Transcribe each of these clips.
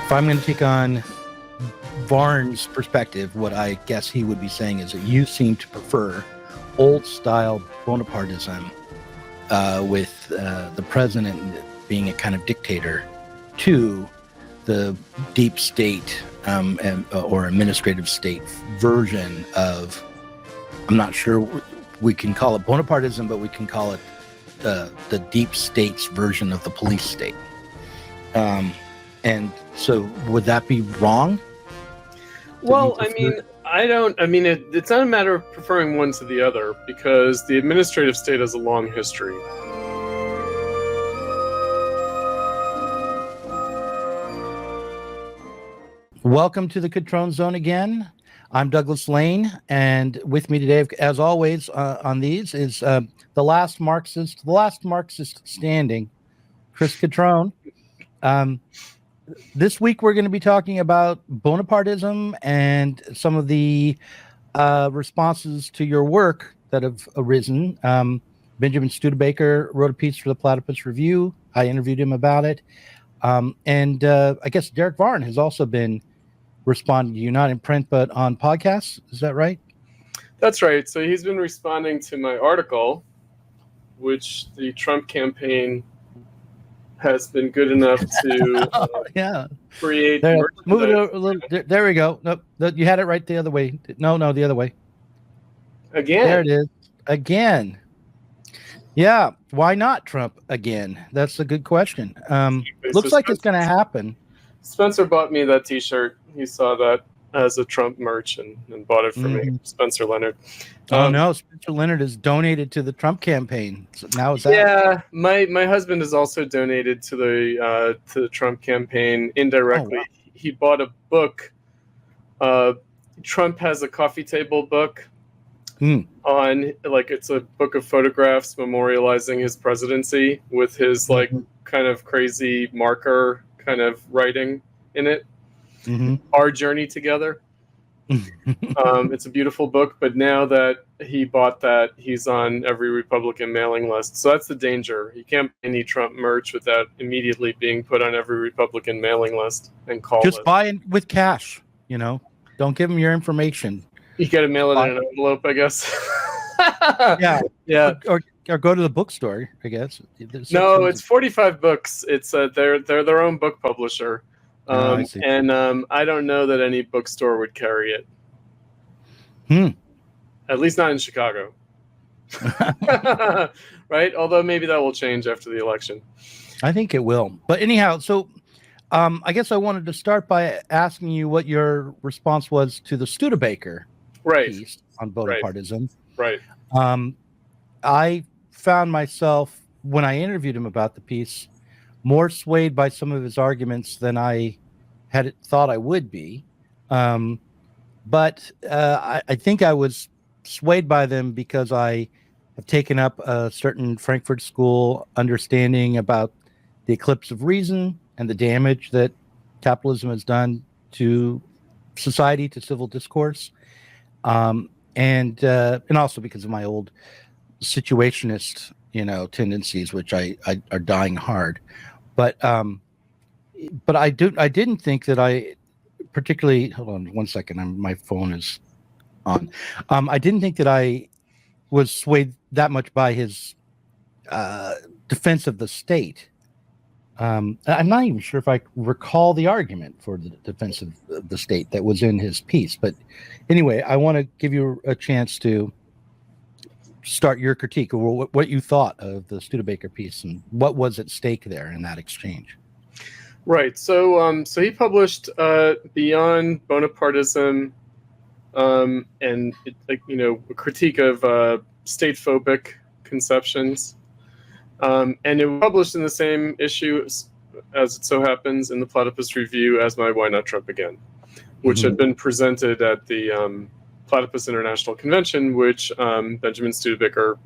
if I'm going to take on Varn's perspective, what I guess he would be saying is that you seem to prefer old-style Bonapartism with the president being a kind of dictator to the deep state or administrative state version of, I'm not sure we can call it Bonapartism, but we can call it the deep state's version of the police state. And so would that be wrong? Well, I mean, it's not a matter of preferring one to the other, because the administrative state has a long history. Welcome to the Cutronezone again. I'm Douglas Lane, and with me today, as always, on these is the last Marxist standing, Chris Cutrone. This week, we're going to be talking about Bonapartism and some of the responses to your work that have arisen. Benjamin Studebaker wrote a piece for the Platypus Review. I interviewed him about it. And I guess Derek Varn has also been responding to you, not in print, but on podcasts. Is that right? That's right. So he's been responding to my article, which the Trump campaign has been good enough to create. Move it a little. There we go. Nope, you had it right the other way. No, the other way. Again. There it is. Again. Yeah. Why not Trump again? That's a good question. Looks like it's going to happen. Spencer bought me that T-shirt. He saw that as a Trump merch and bought it for me. Spencer Leonard. No, Spencer Leonard is donated to the Trump campaign. So now is that? Yeah, my husband has also donated to the Trump campaign indirectly. Oh, wow. He bought a book. Trump has a coffee table book on, like, it's a book of photographs memorializing his presidency with his kind of crazy marker kind of writing in it. Our journey together. It's a beautiful book, but now that he bought that, he's on every Republican mailing list. So that's the danger. You can't buy any Trump merch without immediately being put on every Republican mailing list and call just buy it with cash. Don't give them your information. You got to mail it in an envelope, I guess. Yeah. Or go to the bookstore, I guess. No, it's 45 books. It's they're their own book publisher. I don't know that any bookstore would carry it. At least not in Chicago. Right? Although maybe that will change after the election. I think it will. But anyhow, so I guess I wanted to start by asking you what your response was to the Studebaker piece on Bonapartism. Right. I found myself, when I interviewed him about the piece, more swayed by some of his arguments than I had thought I would be. But I think I was swayed by them because I have taken up a certain Frankfurt School understanding about the eclipse of reason and the damage that capitalism has done to society, to civil discourse. And also because of my old situationist, tendencies, which I are dying hard. But I didn't think that I particularly, hold on one second, my phone is on. I didn't think that I was swayed that much by his defense of the state. I'm not even sure if I recall the argument for the defense of the state that was in his piece. But anyway, I want to give you a chance to start your critique of what you thought of the Studebaker piece and what was at stake there in that exchange. Right. So he published Beyond Bonapartism, and a critique of statephobic conceptions. And it was published in the same issue, as it so happens, in the Platypus Review as my Why Not Trump Again, which had been presented at the Platypus International Convention, which Benjamin Studebaker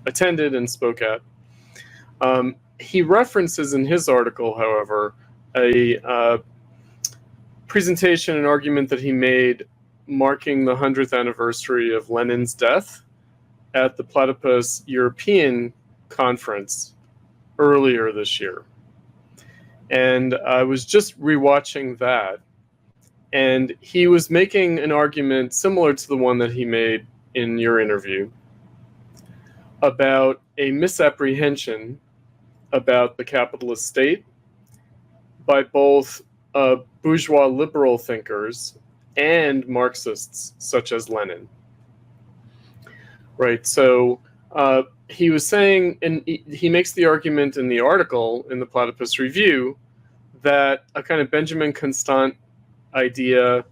attended and spoke at. He references in his article, however, a presentation and argument that he made marking the 100th anniversary of Lenin's death at the Platypus European Conference earlier this year. And I was just rewatching that, and he was making an argument similar to the one that he made in your interview about a misapprehension about the capitalist state by both bourgeois liberal thinkers and Marxists such as Lenin. Right, so he was saying, and he makes the argument in the article in the Platypus Review, that a kind of Benjamin Constant idea,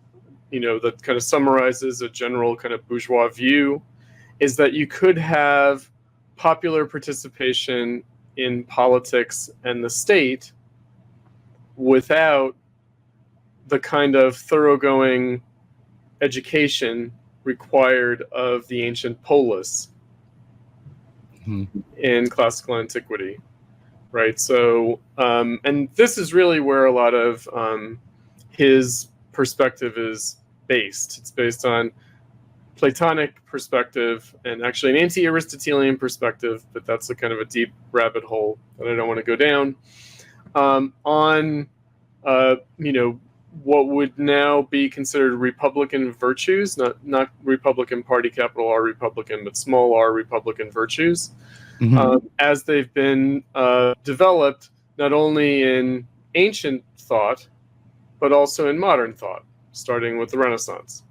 that kind of summarizes a general kind of bourgeois view, is that you could have popular participation in politics and the state without the kind of thoroughgoing education required of the ancient polis in classical antiquity, right? So, and this is really where a lot of his perspective is based. It's based on Platonic perspective and actually an anti-Aristotelian perspective, but that's a kind of a deep rabbit hole that I don't want to go down, on what would now be considered Republican virtues, not Republican Party, capital R Republican, but small r Republican virtues, as they've been developed not only in ancient thought, but also in modern thought, starting with the Renaissance.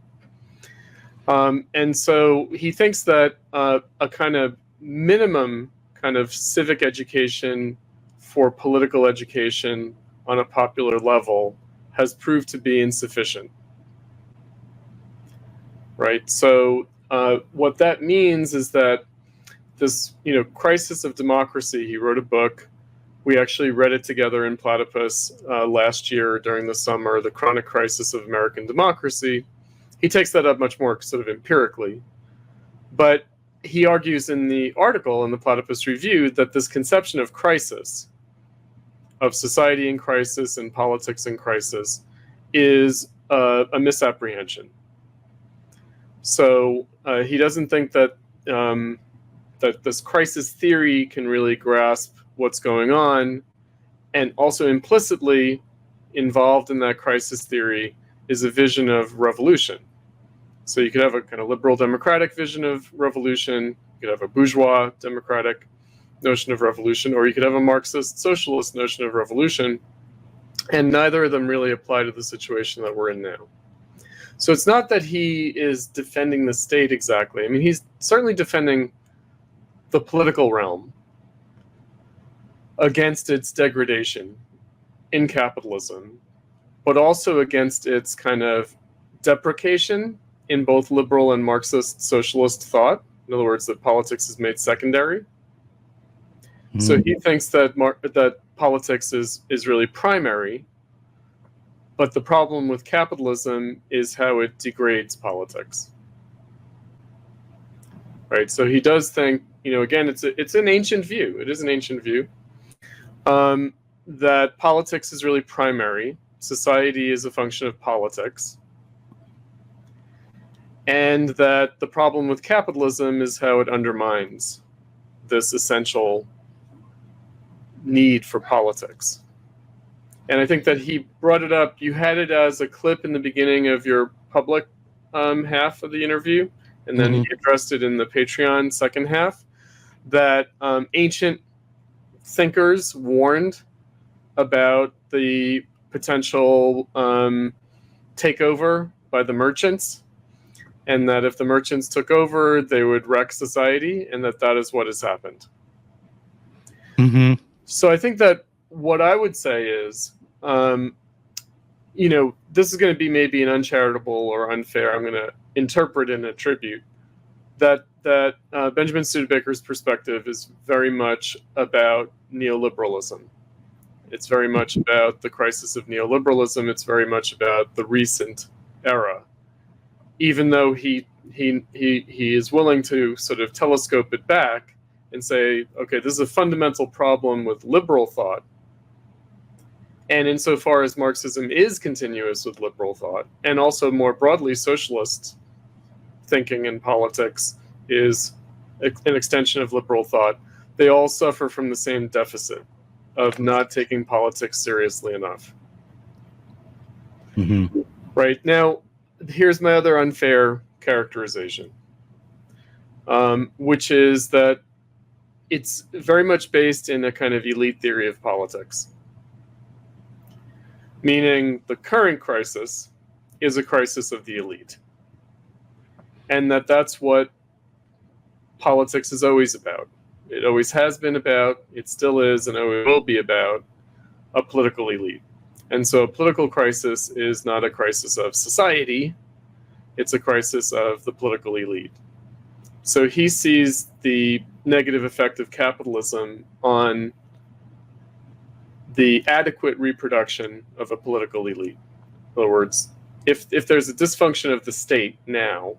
And so he thinks that a kind of minimum kind of civic education for political education on a popular level has proved to be insufficient. Right? So what that means is that this, crisis of democracy, he wrote a book. We actually read it together in Platypus last year during the summer, The Chronic Crisis of American Democracy. He takes that up much more sort of empirically. But he argues in the article in the Platypus Review that this conception of crisis, of society in crisis and politics in crisis, is a misapprehension. So he doesn't think that that this crisis theory can really grasp what's going on, and also implicitly involved in that crisis theory is a vision of revolution. So you could have a kind of liberal democratic vision of revolution, you could have a bourgeois democratic notion of revolution, or you could have a Marxist socialist notion of revolution, and neither of them really apply to the situation that we're in now. So it's not that he is defending the state exactly. I mean, he's certainly defending the political realm against its degradation in capitalism, but also against its kind of deprecation in both liberal and Marxist socialist thought. In other words, that politics is made secondary. So he thinks that that politics is really primary, but the problem with capitalism is how it degrades politics. Right. So he does think, again, it's an ancient view. It is an ancient view that politics is really primary. Society is a function of politics. And that the problem with capitalism is how it undermines this essential need for politics. And I think that he brought it up. You had it as a clip in the beginning of your public half of the interview, and then he addressed it in the Patreon second half, that ancient thinkers warned about the potential takeover by the merchants, and that if the merchants took over, they would wreck society, and that is what has happened. So I think that what I would say is, this is going to be maybe an uncharitable or unfair, I'm going to interpret and attribute, that Benjamin Studebaker's perspective is very much about neoliberalism. It's very much about the crisis of neoliberalism. It's very much about the recent era. Even though he is willing to sort of telescope it back and say, okay, this is a fundamental problem with liberal thought. And insofar as Marxism is continuous with liberal thought, and also more broadly socialist thinking and politics is an extension of liberal thought, they all suffer from the same deficit of not taking politics seriously enough. Mm-hmm. Right? Now, here's my other unfair characterization, which is that it's very much based in a kind of elite theory of politics. Meaning the current crisis is a crisis of the elite. And that's what politics is always about. It always has been about, it still is, and always will be about a political elite. And so a political crisis is not a crisis of society, it's a crisis of the political elite. So he sees the negative effect of capitalism on the adequate reproduction of a political elite. In other words, if there's a dysfunction of the state now,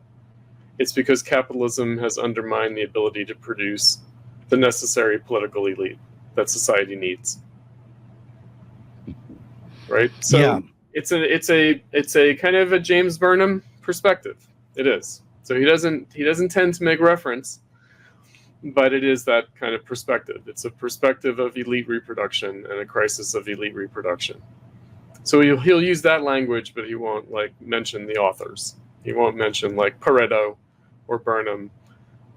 it's because capitalism has undermined the ability to produce the necessary political elite that society needs. Right? So Yeah. it's a kind of a James Burnham perspective. It is. So he doesn't tend to make reference, but it is that kind of perspective. It's a perspective of elite reproduction and a crisis of elite reproduction. So he'll use that language, but he won't like mention the authors. He won't mention like Pareto or Burnham,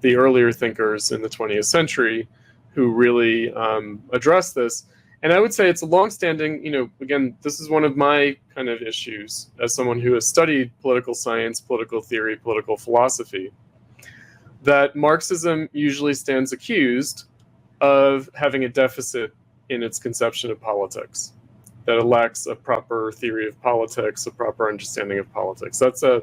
the earlier thinkers in the 20th century who really address this. And I would say it's a longstanding, again, this is one of my kind of issues as someone who has studied political science, political theory, political philosophy, that Marxism usually stands accused of having a deficit in its conception of politics, that it lacks a proper theory of politics, a proper understanding of politics. That's a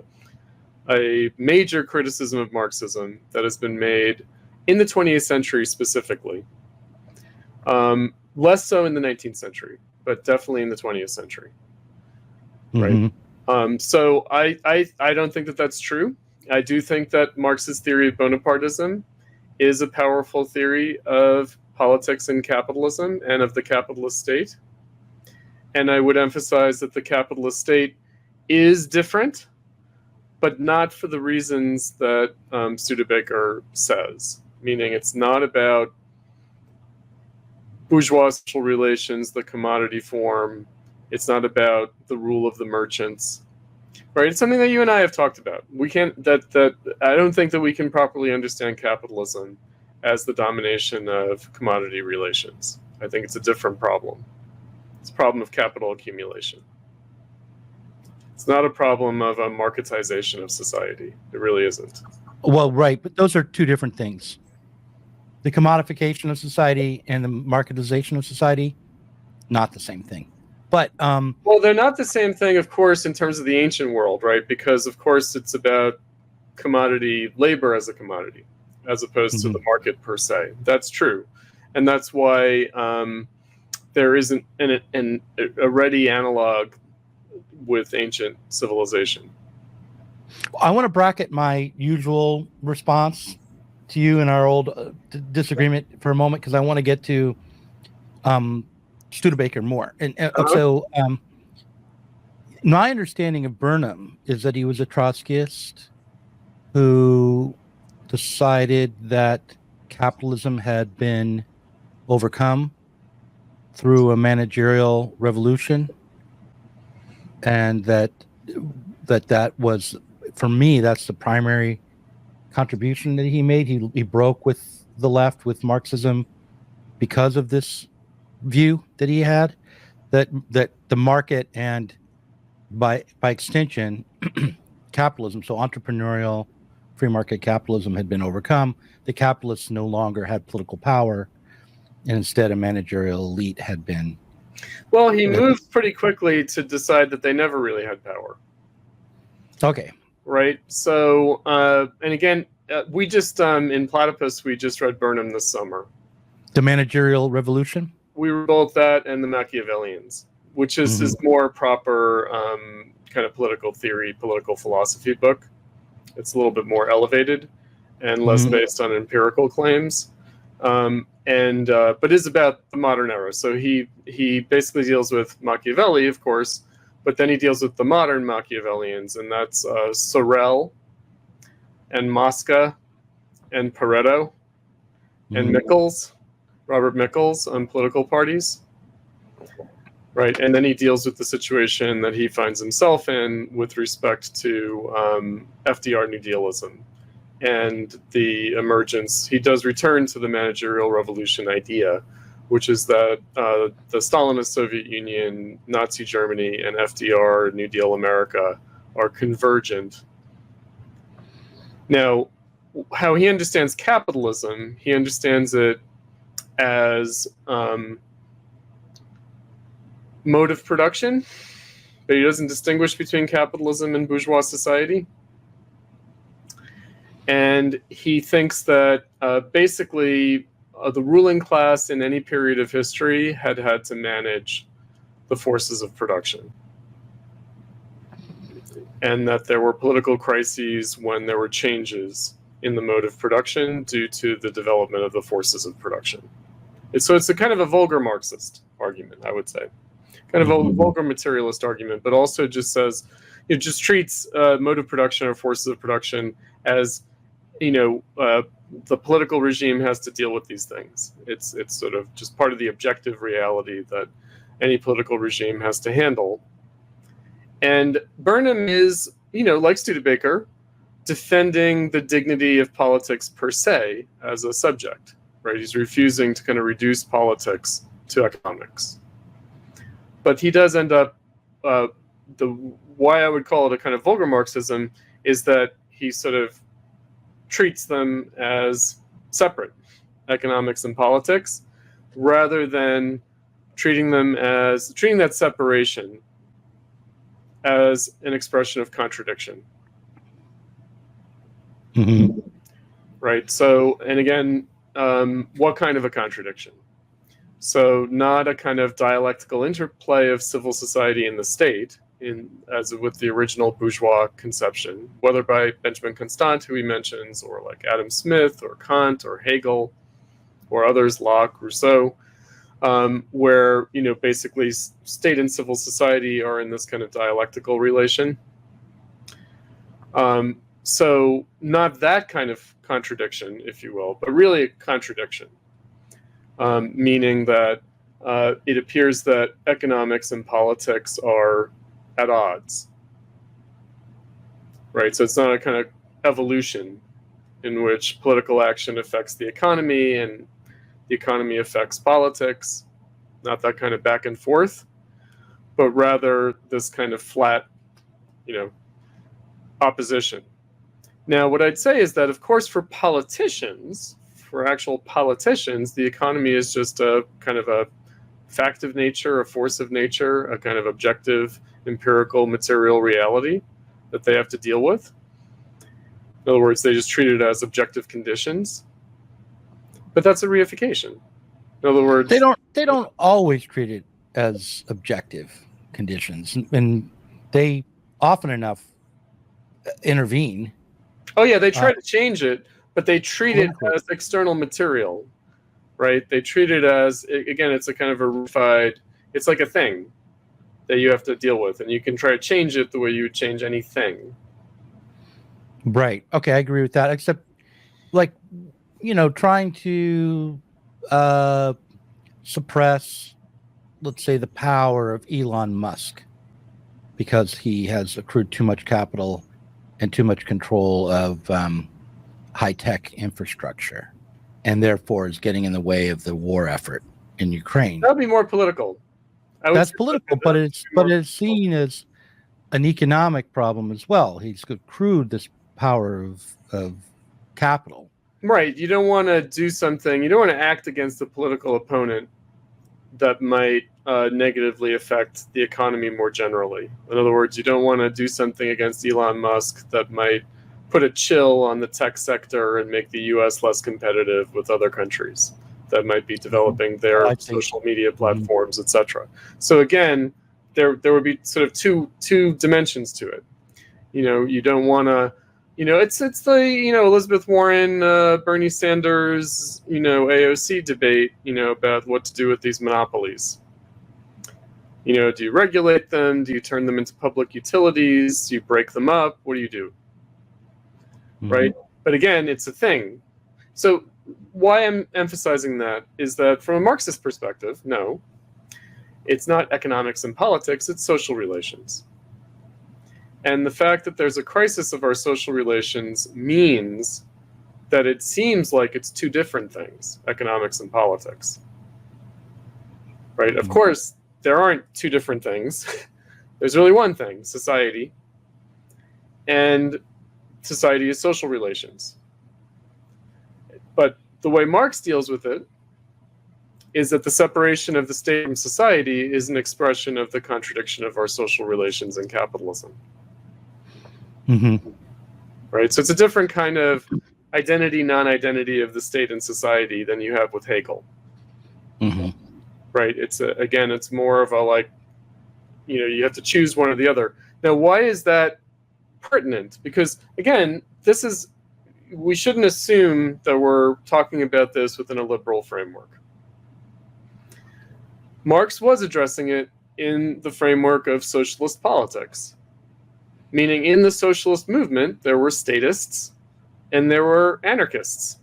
major criticism of Marxism that has been made in the 20th century specifically. Less so in the 19th century, but definitely in the 20th century. Right? Mm-hmm. So I don't think that that's true. I do think that Marx's theory of Bonapartism is a powerful theory of politics and capitalism and of the capitalist state. And I would emphasize that the capitalist state is different, but not for the reasons that Studebaker says. Meaning it's not about bourgeois social relations, the commodity form. It's not about the rule of the merchants. Right? It's something that you and I have talked about. We can't I don't think that we can properly understand capitalism as the domination of commodity relations. I think it's a different problem. It's a problem of capital accumulation. It's not a problem of a marketization of society. It really isn't. Well, right, but those are two different things. The commodification of society and the marketization of society, not the same thing. But well, they're not the same thing, of course, in terms of the ancient world, right? Because, of course, it's about commodity labor as a commodity, as opposed to the market per se. That's true. And that's why there isn't a ready analog with ancient civilization. I want to bracket my usual response to you and our old disagreement for a moment, because I want to get to Studebaker more. And so my understanding of Burnham is that he was a Trotskyist who decided that capitalism had been overcome through a managerial revolution, and that was, for me, that's the primary contribution that he made. He broke with the left, with Marxism, because of this view that he had, that the market and by extension capitalism, so entrepreneurial free market capitalism, had been overcome. The capitalists no longer had political power, and instead a managerial elite had been. Well, he moved pretty quickly to decide that they never really had power. Okay. Right. So, and again, we just in Platypus, we just read Burnham this summer. The Managerial Revolution. We were both that and the Machiavellians, which is his more proper kind of political theory, political philosophy book. It's a little bit more elevated and less based on empirical claims, but is about the modern era. So he basically deals with Machiavelli, of course, but then he deals with the modern Machiavellians, and that's Sorel and Mosca and Pareto and Mickels, Robert Mickels, on political parties. right? And then he deals with the situation that he finds himself in with respect to FDR New Dealism and the emergence. He does return to the managerial revolution idea, which is that the Stalinist Soviet Union, Nazi Germany, and FDR New Deal America are convergent. Now, how he understands capitalism, he understands it as mode of production, but he doesn't distinguish between capitalism and bourgeois society. And he thinks that basically the ruling class in any period of history had to manage the forces of production. And that there were political crises when there were changes in the mode of production due to the development of the forces of production. So it's a kind of a vulgar Marxist argument, I would say. Kind of a vulgar materialist argument, but also just says, it just treats mode of production or forces of production as, the political regime has to deal with these things. It's sort of just part of the objective reality that any political regime has to handle. And Burnham is, like Studebaker, defending the dignity of politics per se as a subject, right? He's refusing to kind of reduce politics to economics. But he does end up, why I would call it a kind of vulgar Marxism is that he sort of treats them as separate, economics and politics, rather than treating that separation as an expression of contradiction. Mm-hmm. Right. So, and again, what kind of a contradiction? So not a kind of dialectical interplay of civil society and the state, as with the original bourgeois conception, whether by Benjamin Constant, who he mentions, or like Adam Smith, or Kant, or Hegel, or others, Locke, Rousseau, where basically state and civil society are in this kind of dialectical relation. So not that kind of contradiction, if you will, but really a contradiction, meaning that it appears that economics and politics are at odds, right? So it's not a kind of evolution in which political action affects the economy and the economy affects politics, not that kind of back and forth, but rather this kind of flat, opposition. Now, what I'd say is that, of course, for actual politicians, the economy is just a kind of a fact of nature, a force of nature, a kind of objective, empirical, material reality that they have to deal with. In other words, they just treat it as objective conditions. But that's a reification. In other words, they don't always treat it as objective conditions, and they often enough intervene. Oh yeah, they try to change it, but they treat it as external material, right? They treat it as, again, it's a kind of a reified, it's like a thing that you have to deal with, and you can try to change it the way you would change anything. Right. Okay, I agree with that. Except, like, trying to suppress, let's say, the power of Elon Musk because he has accrued too much capital and too much control of high-tech infrastructure, and therefore is getting in the way of the war effort in Ukraine. That would be more political. That's political, but it's seen as an economic problem as well. He's accrued this power of capital. Right. You don't want to do something. You don't want to act against a political opponent that might negatively affect the economy more generally. In other words, you don't want to do something against Elon Musk that might put a chill on the tech sector and make the U.S. less competitive with other countries that might be developing their social media platforms, etc. So again, there would be sort of two dimensions to it. You don't want to, it's the Elizabeth Warren, Bernie Sanders, AOC debate, about what to do with these monopolies. Do you regulate them? Do you turn them into public utilities? Do you break them up? What do you do? Mm-hmm. Right? But again, it's a thing. So why I'm emphasizing that is that from a Marxist perspective, no. It's not economics and politics, it's social relations. And the fact that there's a crisis of our social relations means that it seems like it's two different things, economics and politics. Right? Of course, there aren't two different things. There's really one thing, society. And society is social relations. But the way Marx deals with it is that the separation of the state from society is an expression of the contradiction of our social relations in capitalism. Mm-hmm. Right? So it's a different kind of identity, non-identity of the state and society than you have with Hegel. Mm-hmm. Right? Again, it's more of a like, you have to choose one or the other. Now, why is that pertinent? Because again, we shouldn't assume that we're talking about this within a liberal framework. Marx was addressing it in the framework of socialist politics, meaning in the socialist movement, there were statists and there were anarchists.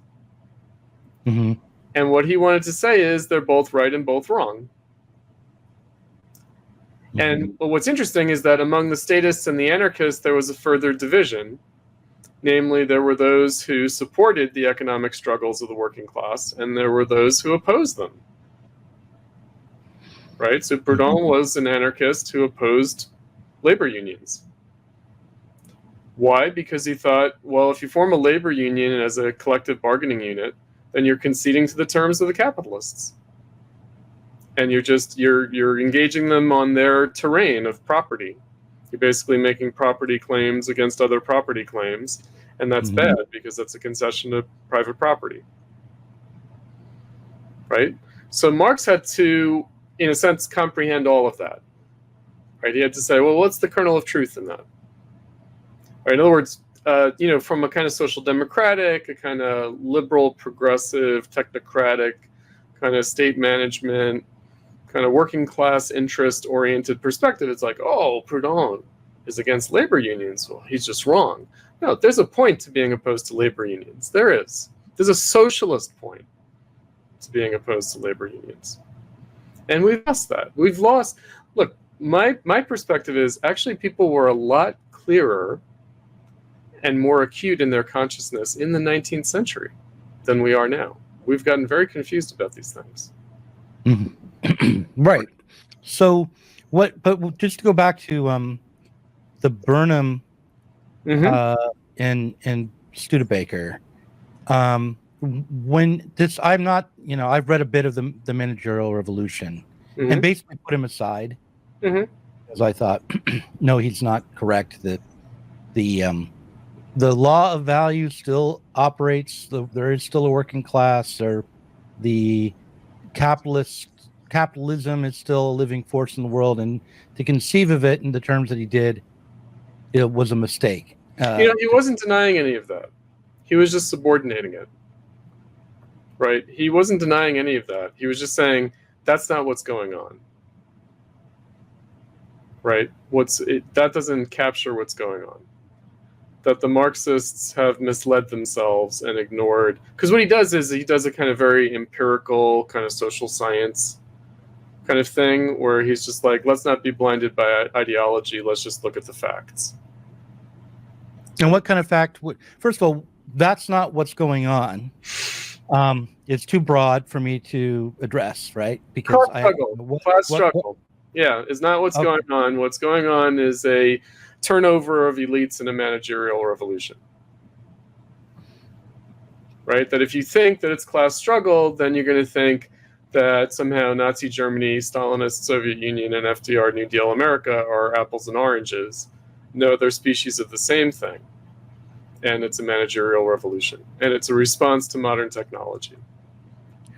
Mm-hmm. And what he wanted to say is they're both right and both wrong. Mm-hmm. And what's interesting is that among the statists and the anarchists, there was a further division. Namely, there were those who supported the economic struggles of the working class, and there were those who opposed them. Right? So Burnham was an anarchist who opposed labor unions. Why? Because he thought, well, if you form a labor union as a collective bargaining unit, then you're conceding to the terms of the capitalists. And you're engaging them on their terrain of property. You're basically making property claims against other property claims, and that's bad because that's a concession to private property. Right? So Marx had to, in a sense, comprehend all of that. Right? He had to say, well, what's the kernel of truth in that? Right? In other words, from a kind of social democratic, a kind of liberal, progressive, technocratic, kind of state management, kind of working class interest oriented perspective, it's like, oh, Proudhon is against labor unions. Well, he's just wrong. No, there's a point to being opposed to labor unions. There is. There's a socialist point to being opposed to labor unions. And we've lost that. We've lost. Look, my perspective is actually people were a lot clearer and more acute in their consciousness in the 19th century than we are now. We've gotten very confused about these things. Mm-hmm. Right. So but just to go back to the Burnham and Studebaker, when this, I'm not, I've read a bit of the managerial revolution and basically put him aside because I thought, no, he's not correct. The law of value still operates. There is still a working class, or the capitalism is still a living force in the world, and to conceive of it in the terms that he did, it was a mistake. He wasn't denying any of that. He was just subordinating it. Right? He wasn't denying any of that. He was just saying that's not what's going on. Right? That doesn't capture what's going on. That the Marxists have misled themselves and ignored. Because what he does is he does a kind of very empirical kind of social science kind of thing where he's just like, let's not be blinded by ideology. Let's just look at the facts. And what kind of fact first of all, that's not what's going on. It's too broad for me to address, right? Because class struggle. Yeah, is not what's going on. What's going on is a turnover of elites in a managerial revolution. Right? That if you think that it's class struggle, then you're going to think that somehow Nazi Germany, Stalinist Soviet Union, and FDR New Deal America are apples and oranges. No, they're species of the same thing. And it's a managerial revolution. And it's a response to modern technology.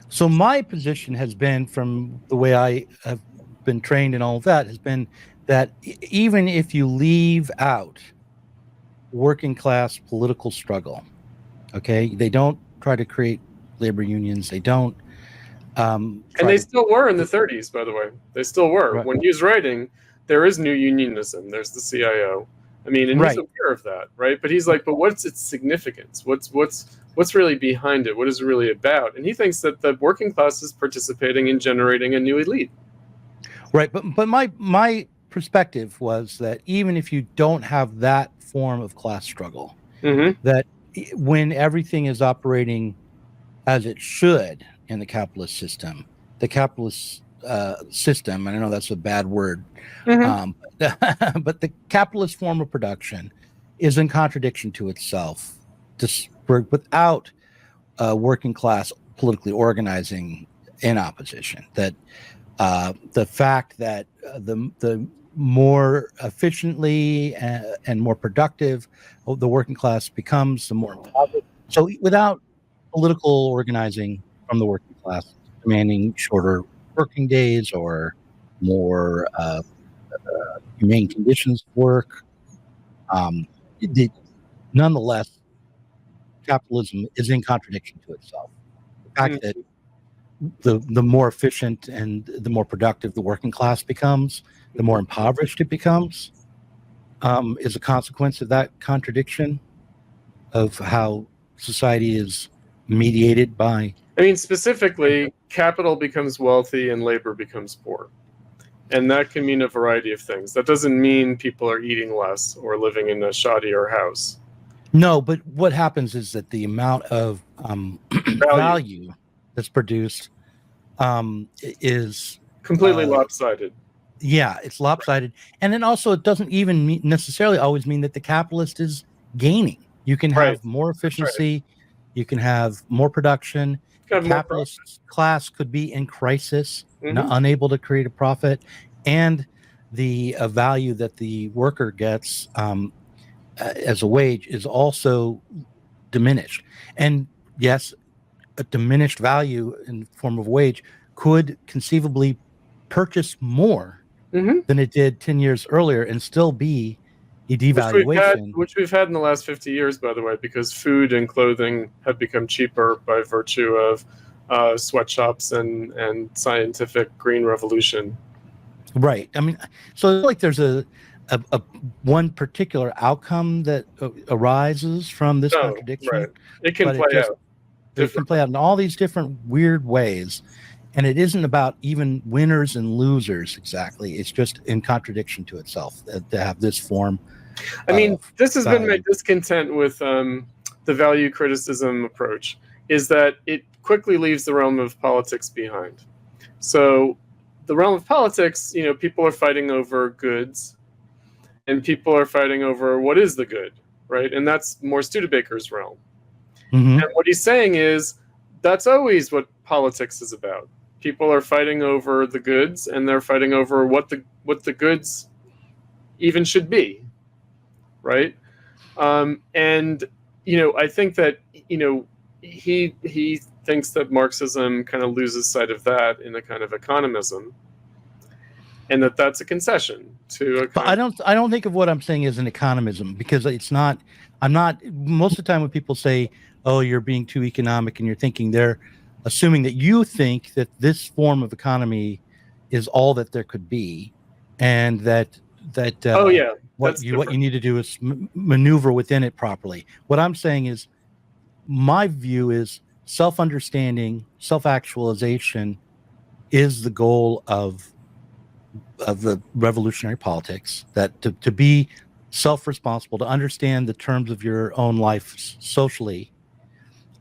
So my position has been, from the way I have been trained and all of that, has been that even if you leave out working class political struggle, okay, they don't try to create labor unions. They don't. And they still were in the 30s, by the way. They still were. Right. When he was writing, there is new unionism. There's the CIO. I mean, and he's aware of that, right? But he's like, but what's its significance? What's really behind it? What is it really about? And he thinks that the working class is participating in generating a new elite. Right, but my perspective was that even if you don't have that form of class struggle, Mm-hmm. that when everything is operating as it should in the capitalist system, the capitalist system, and I know that's a bad word, Mm-hmm. but the capitalist form of production is in contradiction to itself, without working class politically organizing in opposition. That the fact that the more efficiently and more productive the working class becomes, the more impoverished. So without political organizing from the working class demanding shorter working days or more humane conditions of work, um, nonetheless, capitalism is in contradiction to itself. The fact that the more efficient and the more productive the working class becomes, the more impoverished it becomes, is a consequence of that contradiction of how society is mediated by. I mean, specifically, capital becomes wealthy and labor becomes poor. And that can mean a variety of things. That doesn't mean people are eating less or living in a shoddier house. No, but what happens is that the amount of value that's produced is completely lopsided. Yeah, it's lopsided. And then also it doesn't even necessarily always mean that the capitalist is gaining. You can have more efficiency, you can have more production. The capitalist class could be in crisis, unable to create a profit, and the value that the worker gets as a wage is also diminished. And yes, a diminished value in the form of wage could conceivably purchase more than it did 10 years earlier and still be a devaluation. Which we've had in the last 50 years, by the way, because food and clothing have become cheaper by virtue of sweatshops and scientific green revolution. Right. I mean, so like there's a one particular outcome that arises from this contradiction. Right. It can play out. It can play out in all these different weird ways. And it isn't about even winners and losers exactly. It's just in contradiction to itself to have this form. I mean, this has been my discontent with the value criticism approach, is that it quickly leaves the realm of politics behind. So the realm of politics, people are fighting over goods and people are fighting over what is the good, right? And that's more Studebaker's realm. And what he's saying is that's always what politics is about. People are fighting over the goods, and they're fighting over what the goods even should be, right? And I think that he thinks that Marxism kind of loses sight of that in a kind of economism, and that's a concession to. But I don't think of what I'm saying as an economism, because it's not. I'm not. Most of the time when people say, "Oh, you're being too economic," and you're thinking they're assuming that you think that this form of economy is all that there could be, and that what you need to do is maneuver within it properly. What I'm saying is, my view is self-understanding, self-actualization is the goal of the revolutionary politics. That to be self-responsible, to understand the terms of your own life socially,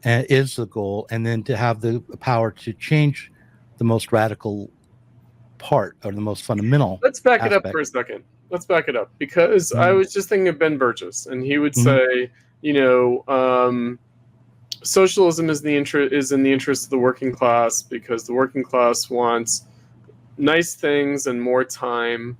is the goal, and then to have the power to change the most radical part or the most fundamental. Let's back it up for a second. Let's back it up, because I was just thinking of Ben Burgess, and he would say, socialism is in the interest of the working class because the working class wants nice things and more time,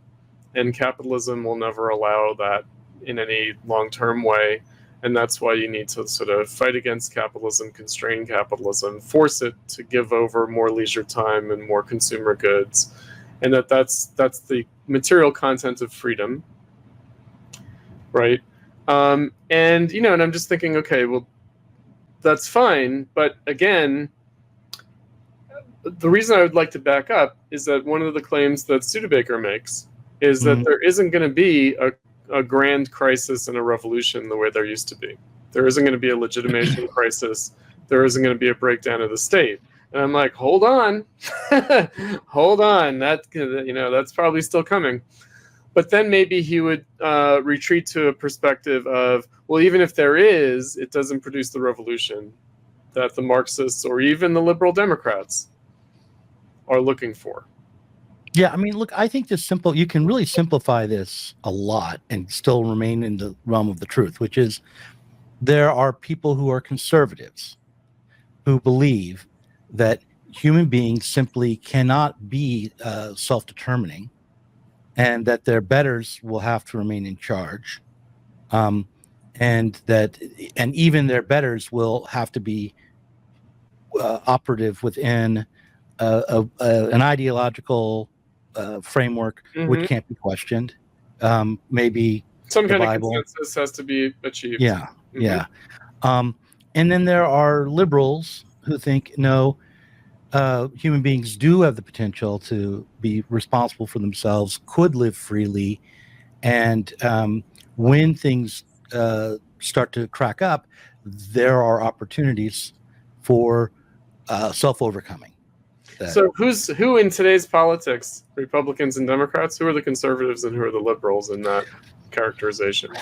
and capitalism will never allow that in any long-term way. And that's why you need to sort of fight against capitalism, constrain capitalism, force it to give over more leisure time and more consumer goods. And that's the material content of freedom, right? And I'm just thinking, okay, well, that's fine. But again, the reason I would like to back up is that one of the claims that Studebaker makes is that there isn't going to be a grand crisis and a revolution the way there used to be. There isn't going to be a legitimation crisis. There isn't going to be a breakdown of the state. And I'm like, hold on, hold on. That's probably still coming. But then maybe he would retreat to a perspective of, well, even if there is, it doesn't produce the revolution that the Marxists or even the liberal Democrats are looking for. Yeah, I mean, look, I think you can really simplify this a lot and still remain in the realm of the truth, which is there are people who are conservatives who believe that human beings simply cannot be self-determining, and that their betters will have to remain in charge, and even their betters will have to be operative within an ideological framework which can't be questioned. Maybe some kind Bible. of consensus has to be achieved. Yeah, yeah. And then there are liberals who think, no, human beings do have the potential to be responsible for themselves, could live freely, and when things start to crack up, there are opportunities for self-overcoming. So who in today's politics, Republicans and Democrats, who are the conservatives and who are the liberals in that characterization?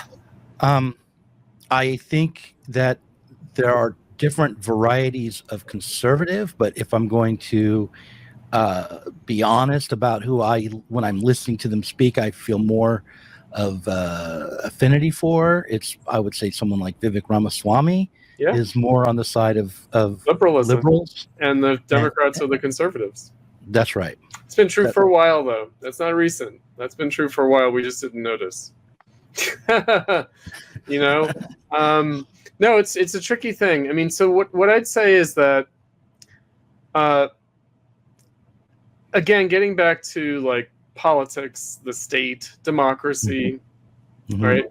I think that there are different varieties of conservative, but if I'm going to be honest about when I'm listening to them speak, I feel more of affinity for. I would say someone like Vivek Ramaswamy is more on the side of liberals. And the Democrats are the conservatives. That's right. It's been true for a while, though. That's not recent. That's been true for a while. We just didn't notice. No, it's a tricky thing. I mean, so what I'd say is that, again, getting back to like politics, the state, democracy, right?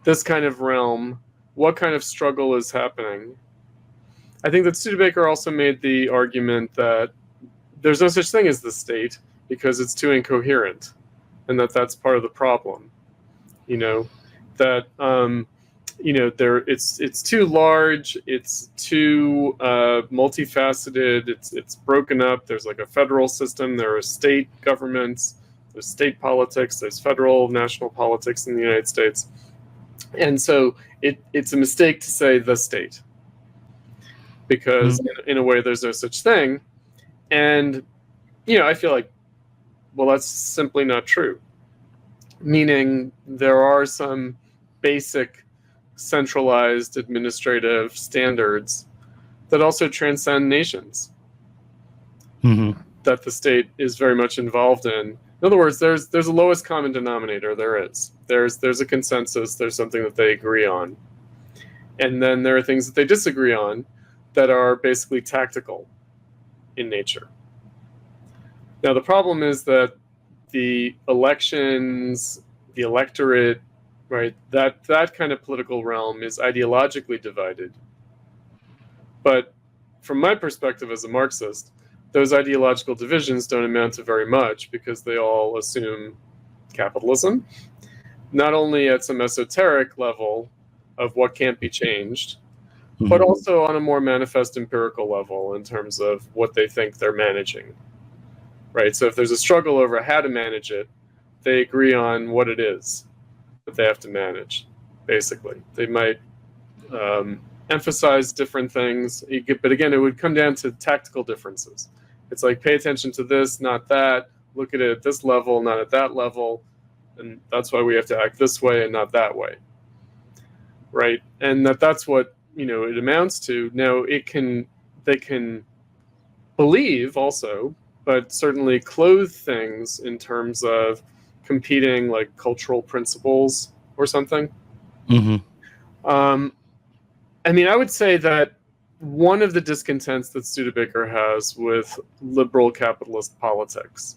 This kind of realm, what kind of struggle is happening? I think that Studebaker also made the argument that there's no such thing as the state because it's too incoherent, and that's part of the problem. That it's too large, it's too multifaceted, it's broken up. There's like a federal system, there are state governments, there's state politics, there's federal national politics in the United States. And so it's a mistake to say the state, because in a way there's no such thing. And I feel like, well, that's simply not true. Meaning there are some basic centralized administrative standards that also transcend nations, that the state is very much involved in. In other words, there's a lowest common denominator. There's a consensus. There's something that they agree on, and then there are things that they disagree on that are basically tactical in nature. Now the problem is that the elections, the electorate, right, that kind of political realm is ideologically divided. But from my perspective as a Marxist, those ideological divisions don't amount to very much, because they all assume capitalism, not only at some esoteric level of what can't be changed, but also on a more manifest empirical level in terms of what they think they're managing. Right? So if there's a struggle over how to manage it, they agree on what it is that they have to manage, basically. They might emphasize different things, but again, it would come down to tactical differences. It's like, pay attention to this, not that. Look at it at this level, not at that level. And that's why we have to act this way and not that way. Right? And that's what, it amounts to. Now, they can believe also, but certainly clothe things in terms of competing like cultural principles or something. I mean, I would say that one of the discontents that Studebaker has with liberal capitalist politics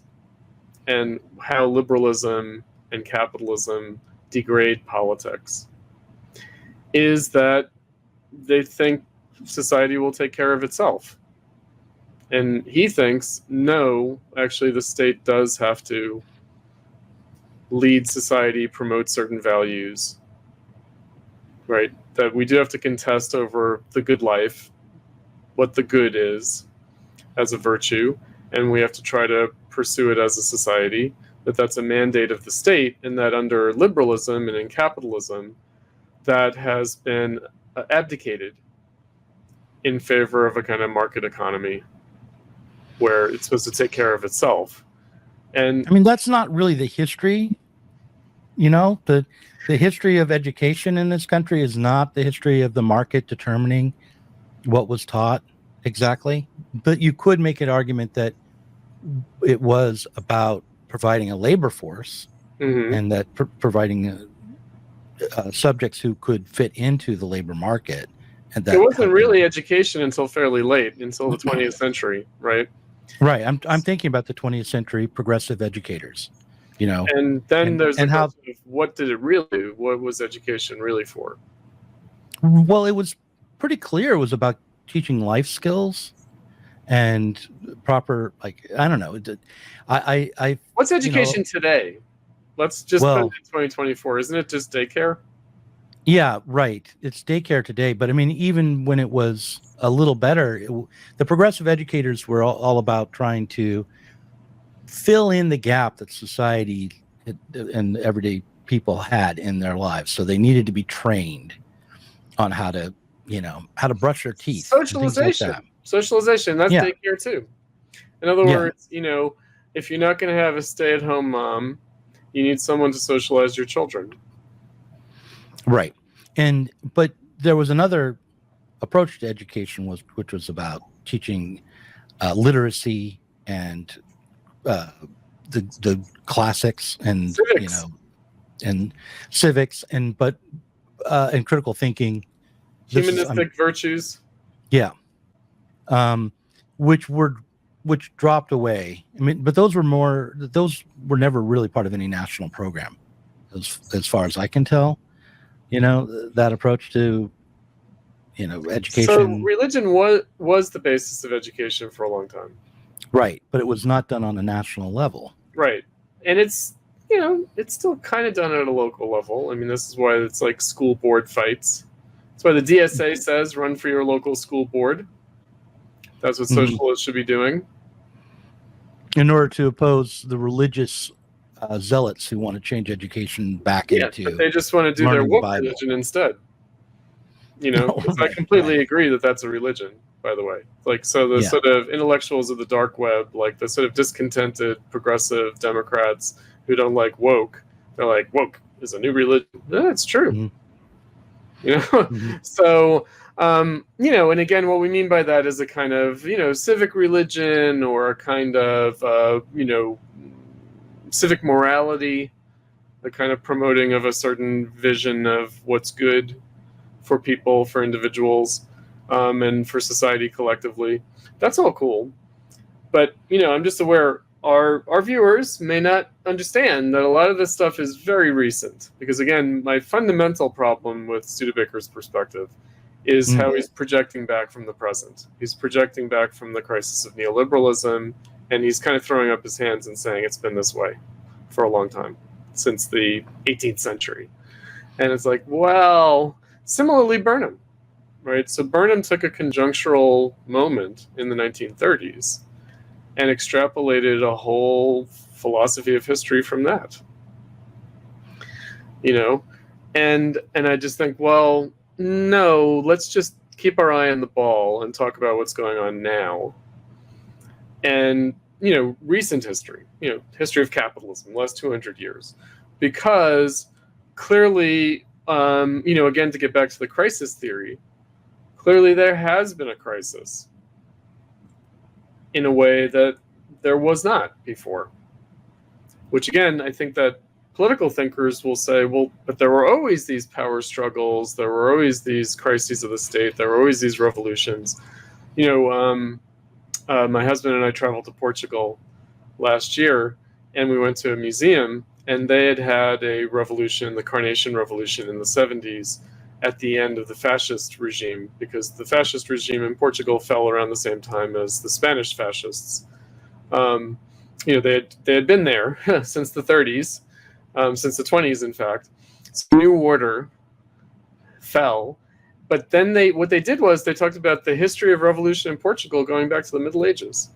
and how liberalism and capitalism degrade politics is that they think society will take care of itself. And he thinks, no, actually the state does have to lead society, promote certain values, right? That we do have to contest over the good life, what the good is, as a virtue, and we have to try to pursue it as a society, that's a mandate of the state, and that under liberalism and in capitalism, that has been abdicated in favor of a kind of market economy where it's supposed to take care of itself. And I mean, that's not really the history. The history of education in this country is not the history of the market determining what was taught exactly. But you could make an argument that it was about providing a labor force, and that providing subjects who could fit into the labor market. And that it wasn't really education until fairly late, until the 20th century, right? Right. I'm thinking about the 20th century progressive educators, And then there's the how, question of what did it really do? What was education really for? Well, it was pretty clear it was about teaching life skills and proper, I don't know. What's education today? Let's just put it in 2024. Isn't it just daycare? Yeah, right. It's daycare today. But I mean, even when it was a little better, the progressive educators were all about trying to fill in the gap that society and everyday people had in their lives. So they needed to be trained on how to brush their teeth. Socialization. Like that. Socialization. That's daycare too. In other words, if you're not going to have a stay-at-home mom, you need someone to socialize your children. Right. But there was another approach to education which was about teaching literacy and the classics and civics. And civics and critical thinking, humanistic virtues. Yeah. Which dropped away. I mean, but those were never really part of any national program, as far as I can tell. That approach to education. So religion was the basis of education for a long time. Right, but it was not done on a national level. Right, and it's still kind of done at a local level. I mean, this is why it's like school board fights. That's why the DSA says run for your local school board. That's what socialists should be doing. In order to oppose the religious zealots who want to change education back into. But they just want to do their woke religion instead. I completely agree that that's a religion, by the way. The sort of intellectuals of the dark web, like the sort of discontented progressive Democrats who don't like woke, they're like, woke is a new religion. That's true. So, and again, what we mean by that is a kind of, civic religion or a kind of, civic morality, the kind of promoting of a certain vision of what's good for people, for individuals, and for society collectively. That's all cool. But, I'm just aware our viewers may not understand that a lot of this stuff is very recent. Because, again, my fundamental problem with Studebaker's perspective is how he's projecting back from the present. He's projecting back from the crisis of neoliberalism, and he's kind of throwing up his hands and saying it's been this way for a long time, since the 18th century. And it's like, well, similarly Burnham, right? So Burnham took a conjunctural moment in the 1930s and extrapolated a whole philosophy of history from that. And I just think, well, no, let's just keep our eye on the ball and talk about what's going on now. And, recent history, history of capitalism, the last 200 years. Because clearly, again, to get back to the crisis theory, clearly there has been a crisis in a way that there was not before. Which, again, I think that political thinkers will say, well, but there were always these power struggles, there were always these crises of the state, there were always these revolutions. My husband and I traveled to Portugal last year, and we went to a museum, and they had a revolution, the Carnation Revolution in the 70s, at the end of the fascist regime, because the fascist regime in Portugal fell around the same time as the Spanish fascists. They had been there since the 30s, since the 20s, in fact. So New Order fell, But then what they did was they talked about the history of revolution in Portugal going back to the Middle Ages.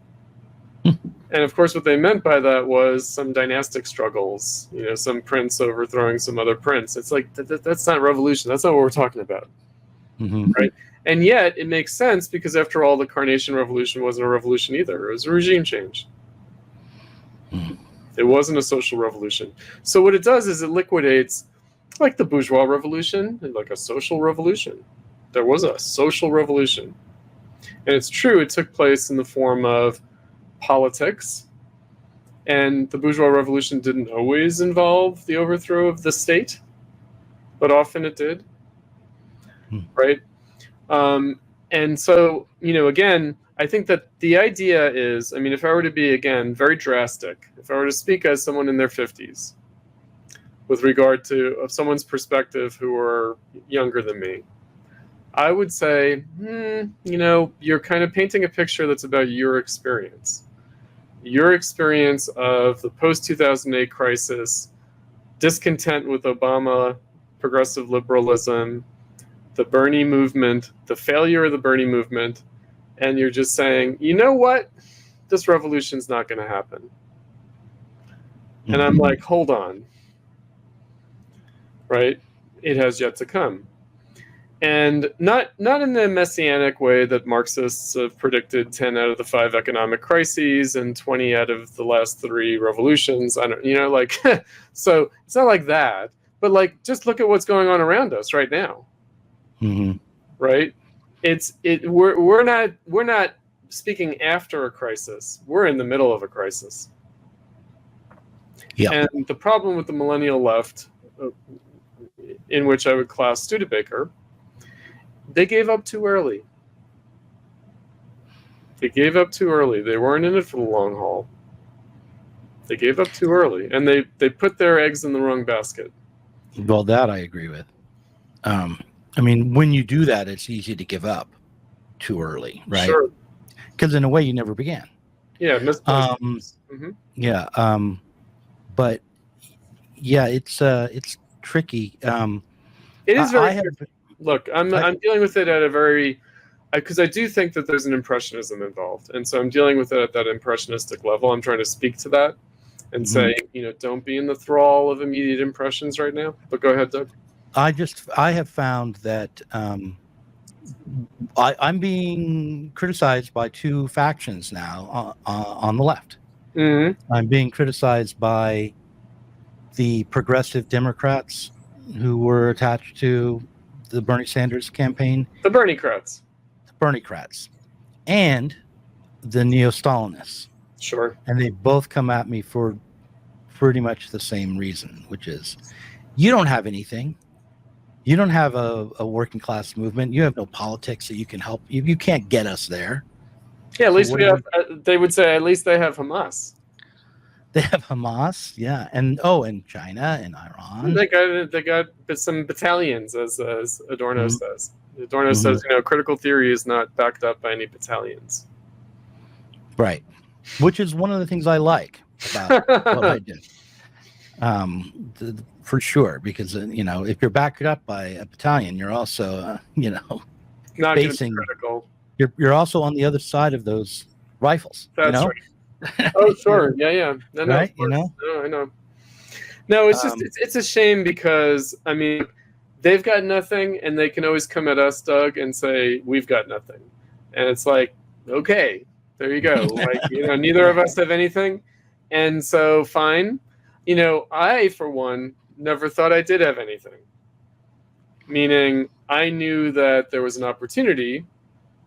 And of course, what they meant by that was some dynastic struggles, some prince overthrowing some other prince. It's like, that's not revolution. That's not what we're talking about. Mm-hmm. Right? And yet it makes sense because after all, the Carnation Revolution wasn't a revolution either. It was a regime change. It wasn't a social revolution. So what it does is it liquidates, like the bourgeois revolution, and like a social revolution. There was a social revolution. And it's true, it took place in the form of politics. And the bourgeois revolution didn't always involve the overthrow of the state, but often it did. Right? And so, again, I think that the idea is, if I were to be, again, very drastic, if I were to speak as someone in their 50s, with regard to of someone's perspective who are younger than me, I would say, you're kind of painting a picture that's about your experience of the post-2008 crisis, discontent with Obama, progressive liberalism, the Bernie movement, the failure of the Bernie movement, and you're just saying, you know what? This revolution's not going to happen. Mm-hmm. And I'm like, hold on. Right? It has yet to come. And not in the messianic way that Marxists have predicted 10 out of the 5 economic crises and 20 out of the last 3 revolutions. So it's not like that, but just look at what's going on around us right now. Mm-hmm. Right? We're not speaking after a crisis. We're in the middle of a crisis. Yeah. And the problem with the millennial left, in which I would class Studebaker, they gave up too early. They weren't in it for the long haul. They gave up too early, and they put their eggs in the wrong basket. Well, that I agree with. When you do that, it's easy to give up too early, right? Sure. Because in a way, you never began. Yeah. Mm-hmm. Yeah. But yeah, it's tricky. It is very. Look, I'm dealing with it at a very, because I do think that there's an impressionism involved, and so I'm dealing with it at that impressionistic level. I'm trying to speak to that and say, don't be in the thrall of immediate impressions right now. But go ahead, Doug. I have found that I'm being criticized by 2 factions now on the left. Mm-hmm. I'm being criticized by the progressive Democrats who were attached to the Bernie Sanders campaign. The Bernie-crats. And the neo-Stalinists. Sure. And they both come at me for pretty much the same reason, which is you don't have anything. You don't have a working class movement. You have no politics that you can help. You can't get us there. Yeah, at least we have, they would say, at least they have Hamas. They have Hamas, yeah, and China and Iran. They got some battalions, as Adorno says. Adorno says, critical theory is not backed up by any battalions. Right, which is one of the things I like about what I do, for sure. Because if you're backed up by a battalion, you're also not facing critical. You're also on the other side of those rifles. That's right. Oh, sure. Yeah. No, right? No, I know. No, it's just it's a shame because they've got nothing, and they can always come at us, Doug, and say we've got nothing, and it's like, okay, there you go. Neither of us have anything, and so fine. I for one never thought I did have anything. Meaning, I knew that there was an opportunity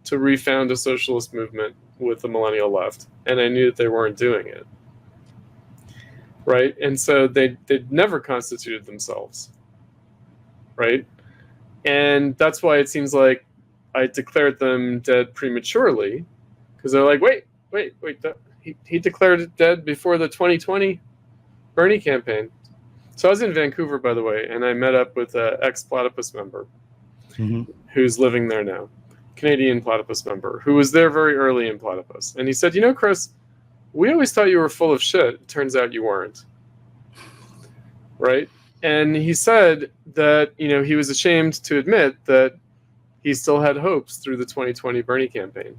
to refound a socialist movement with the millennial left, and I knew that they weren't doing it. Right? And so they'd never constituted themselves. Right? And that's why it seems like I declared them dead prematurely, because they're like, wait, he declared it dead before the 2020 Bernie campaign. So I was in Vancouver, by the way, and I met up with an ex-Platypus member who's living there now. Canadian Platypus member who was there very early in Platypus. And he said, Chris, we always thought you were full of shit. It turns out you weren't. Right? And he said that, he was ashamed to admit that he still had hopes through the 2020 Bernie campaign.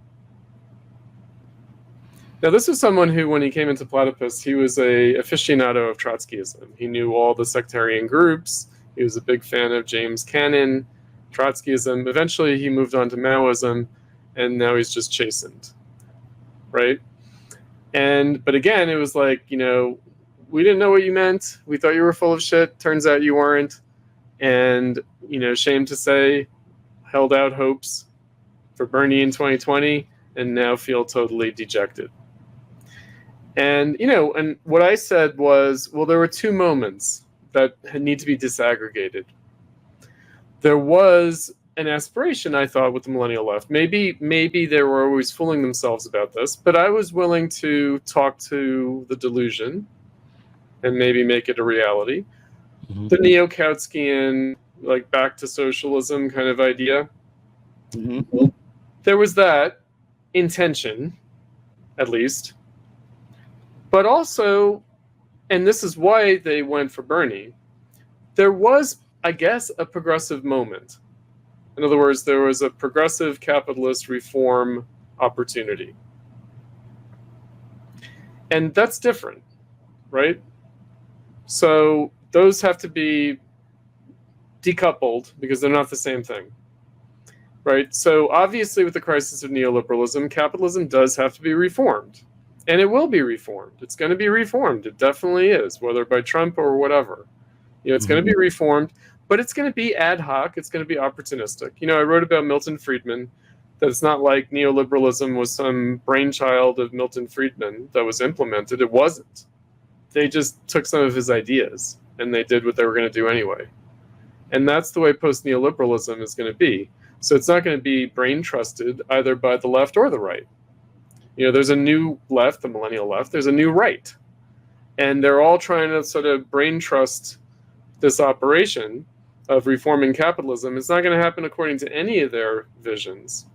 Now, this was someone who, when he came into Platypus, he was a aficionado of Trotskyism. He knew all the sectarian groups. He was a big fan of James Cannon, Trotskyism. Eventually, he moved on to Maoism, and now he's just chastened, right? But again, it was like, we didn't know what you meant. We thought you were full of shit. Turns out you weren't. And, shame to say, held out hopes for Bernie in 2020 and now feel totally dejected. And, and what I said was, well, there were two moments that need to be disaggregated. There was an aspiration, I thought, with the millennial left. Maybe they were always fooling themselves about this, but I was willing to talk to the delusion and maybe make it a reality. Mm-hmm. The neo-Kautskian, like back to socialism kind of idea. Mm-hmm. There was that intention, at least. But also, and this is why they went for Bernie, there was, I guess, a progressive moment. In other words, there was a progressive capitalist reform opportunity. And that's different, right? So those have to be decoupled because they're not the same thing, right? So obviously with the crisis of neoliberalism, capitalism does have to be reformed. And it will be reformed. It's going to be reformed. It definitely is, whether by Trump or whatever. It's going to be reformed, but it's going to be ad hoc. It's going to be opportunistic. I wrote about Milton Friedman, that it's not like neoliberalism was some brainchild of Milton Friedman that was implemented. It wasn't. They just took some of his ideas and they did what they were going to do anyway. And that's the way post-neoliberalism is going to be. So it's not going to be brain trusted either by the left or the right. There's a new left, the millennial left. There's a new right. And they're all trying to sort of brain trust this operation of reforming capitalism. It's not going to happen according to any of their visions.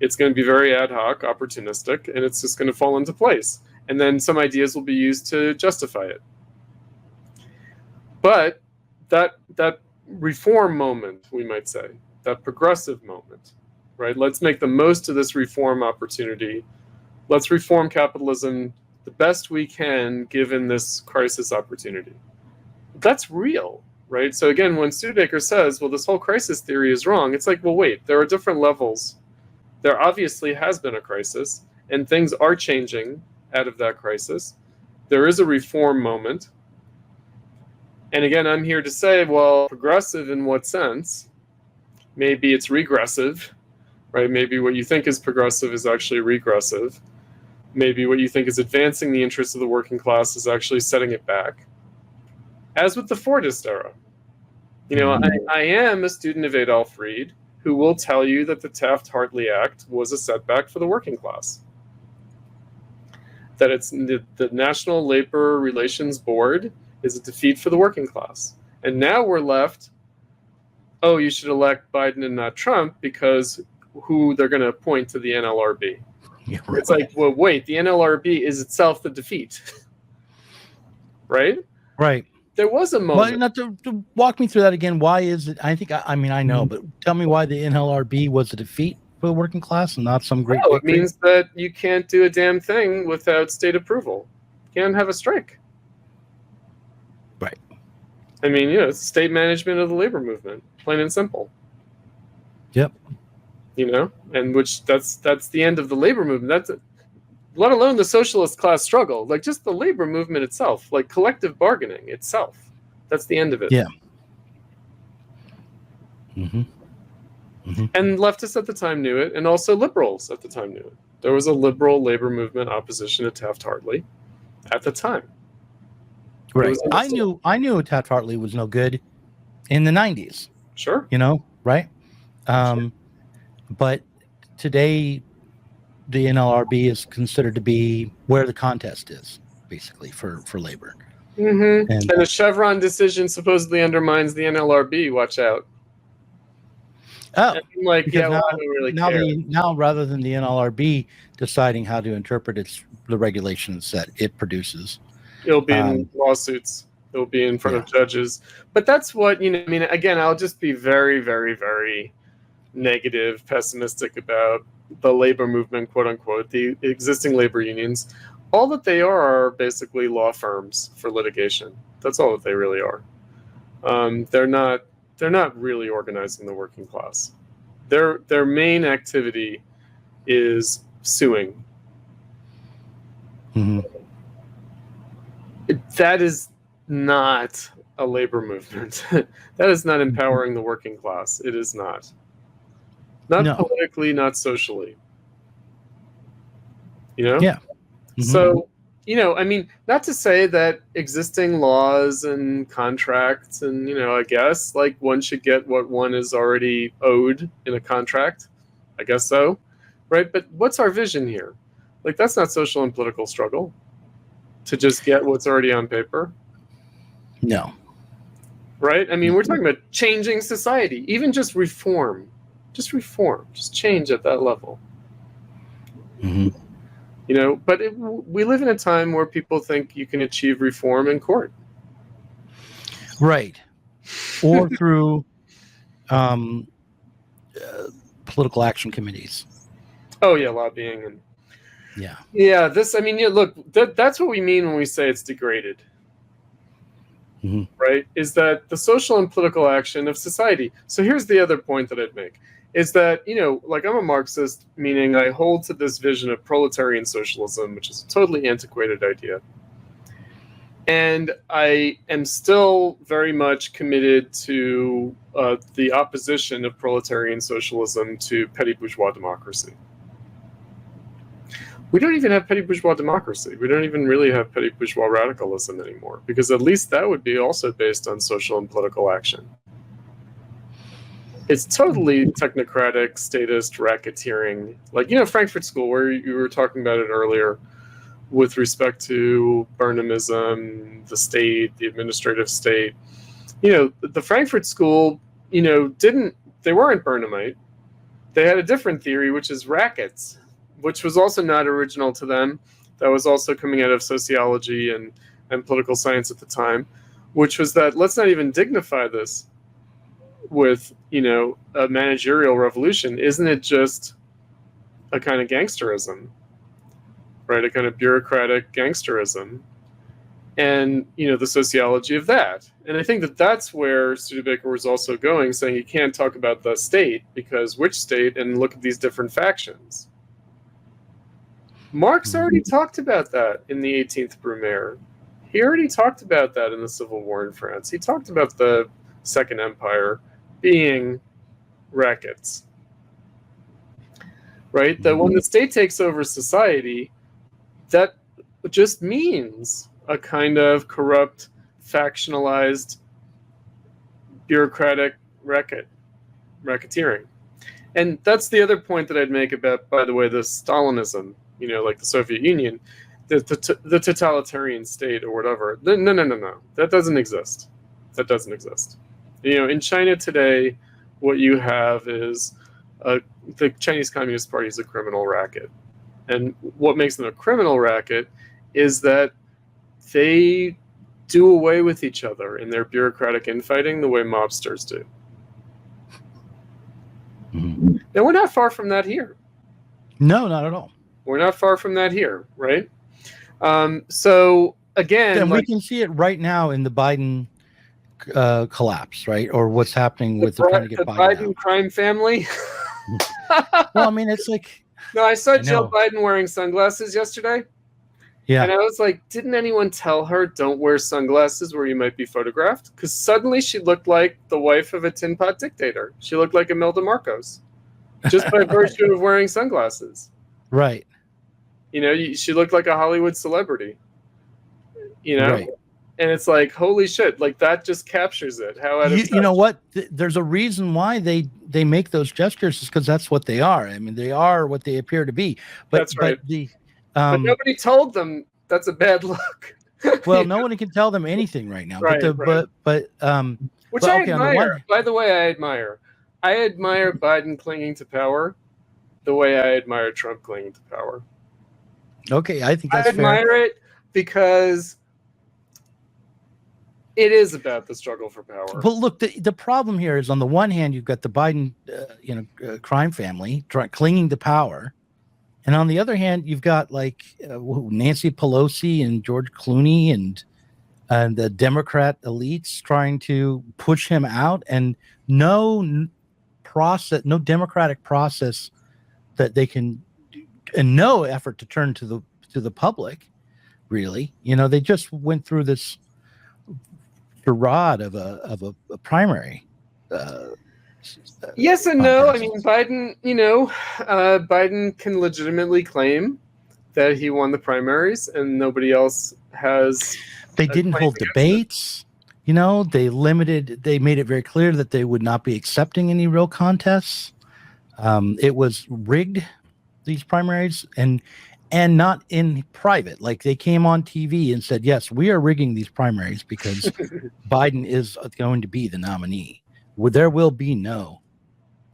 It's going to be very ad hoc, opportunistic, and it's just going to fall into place. And then some ideas will be used to justify it. But that reform moment, we might say, that progressive moment, right? Let's make the most of this reform opportunity. Let's reform capitalism the best we can given this crisis opportunity. That's real, right? So again, when Studebaker says, well, this whole crisis theory is wrong, it's like, well, wait, there are different levels. There obviously has been a crisis, and things are changing out of that crisis. There is a reform moment. And again, I'm here to say, well, progressive in what sense? Maybe it's regressive, right? Maybe what you think is progressive is actually regressive. Maybe what you think is advancing the interests of the working class is actually setting it back. As with the Fordist era. I am a student of Adolf Reed who will tell you that the Taft-Hartley Act was a setback for the working class. That it's the National Labor Relations Board is a defeat for the working class. And now we're left, oh, you should elect Biden and not Trump because who they're going to appoint to the NLRB. Yeah, right. It's like, well, wait, the NLRB is itself the defeat. Right? Right. There was a moment. Well, not to walk me through that again. Why is it? I think, I know, but tell me why the NLRB was a defeat for the working class and not some great victory. It means that you can't do a damn thing without state approval. You can't have a strike. Right. It's state management of the labor movement, plain and simple. Yep. And which that's the end of the labor movement. That's it. Let alone the socialist class struggle, like just the labor movement itself, like collective bargaining itself. That's the end of it. Yeah. Mm-hmm. Mm-hmm. And leftists at the time knew it, and also liberals at the time knew it. There was a liberal labor movement opposition to Taft-Hartley at the time. Right. I knew Taft-Hartley was no good in the 90s. Sure. Right? Sure. But today, the NLRB is considered to be where the contest is, basically, for labor. Mm-hmm. And the Chevron decision supposedly undermines the NLRB. Watch out. Oh, I don't really care. Now, rather than the NLRB deciding how to interpret the regulations that it produces, it'll be in lawsuits. It'll be in front of judges. But that's what again, I'll just be very, very, very negative, pessimistic about the labor movement, quote unquote, the existing labor unions. All that they are basically law firms for litigation. That's all that they really are. They're not really organizing the working class. Their main activity is suing. Mm-hmm. That is not a labor movement. That is not empowering the working class. It is not. Not No. politically, not socially. You know? Yeah. Mm-hmm. So, I mean, not to say that existing laws and contracts and, I guess like one should get what one is already owed in a contract. I guess so. Right? But what's our vision here? Like, that's not social and political struggle to just get what's already on paper. No. Right? I mean, we're talking about changing society, even just reform. Just reform. Just change at that level. Mm-hmm. But we live in a time where people think you can achieve reform in court. Right. Or through political action committees. Oh, yeah, lobbying. And yeah. Yeah, look, that's what we mean when we say it's degraded. Mm-hmm. Right? Is that the social and political action of society. So here's the other point that I'd make. Is that, like I'm a Marxist, meaning I hold to this vision of proletarian socialism, which is a totally antiquated idea. And I am still very much committed to the opposition of proletarian socialism to petty bourgeois democracy. We don't even have petty bourgeois democracy. We don't even really have petty bourgeois radicalism anymore, because at least that would be also based on social and political action. It's totally technocratic, statist, racketeering. Like, Frankfurt School, where you were talking about it earlier, with respect to Burnhamism, the state, the administrative state. The Frankfurt School, they weren't Burnhamite. They had a different theory, which is rackets, which was also not original to them. That was also coming out of sociology and political science at the time, which was that let's not even dignify this with, a managerial revolution. Isn't it just a kind of gangsterism, right? A kind of bureaucratic gangsterism. And, the sociology of that. And I think that that's where Studebaker was also going, saying you can't talk about the state, because which state, and look at these different factions. Marx already talked about that in the 18th Brumaire. He already talked about that in the Civil War in France. He talked about the Second Empire being rackets. Right? That when the state takes over society, that just means a kind of corrupt, factionalized, bureaucratic racketeering. And that's the other point that I'd make about, by the way, the Stalinism, like the Soviet Union, the totalitarian state or whatever. No. That doesn't exist. That doesn't exist. In China today, what you have is the Chinese Communist Party is a criminal racket. And what makes them a criminal racket is that they do away with each other in their bureaucratic infighting the way mobsters do. Mm-hmm. Now, we're not far from that here. No, not at all. We're not far from that here, right? So, again... And we can see it right now in the Biden collapse, right? Or what's happening with trying to get Biden out. crime family. Well, I mean, it's like... No, I saw Jill Biden wearing sunglasses yesterday. Yeah. And I was like, didn't anyone tell her don't wear sunglasses where you might be photographed? Because suddenly she looked like the wife of a tin pot dictator. She looked like Imelda Marcos, just by virtue of wearing sunglasses. Right. She looked like a Hollywood celebrity. Right. And it's like, holy shit, like that just captures it. How out of touch. You know what? There's a reason why they make those gestures, is because that's what they are. I mean, they are what they appear to be. But, that's right. But nobody told them that's a bad look. Well, no one can tell them anything right now. Right, Which I admire. By the way, I admire. I admire Biden clinging to power the way I admire Trump clinging to power. Okay, I think that's fair. I admire it because It is about the struggle for power. But look, the problem here is on the one hand, you've got the Biden, crime family clinging to power. And on the other hand, you've got like Nancy Pelosi and George Clooney and the Democrat elites trying to push him out, and no democratic process that they can, and no effort to turn to the public. Really, they just went through this charade of a primary. Yes and no. contest. I mean, Biden. Biden can legitimately claim that he won the primaries, and nobody else has. They didn't hold debates. They made it very clear that they would not be accepting any real contests. It was rigged, these primaries, and not in private. Like, they came on TV and said, yes, we are rigging these primaries because Biden is going to be the nominee. There will be no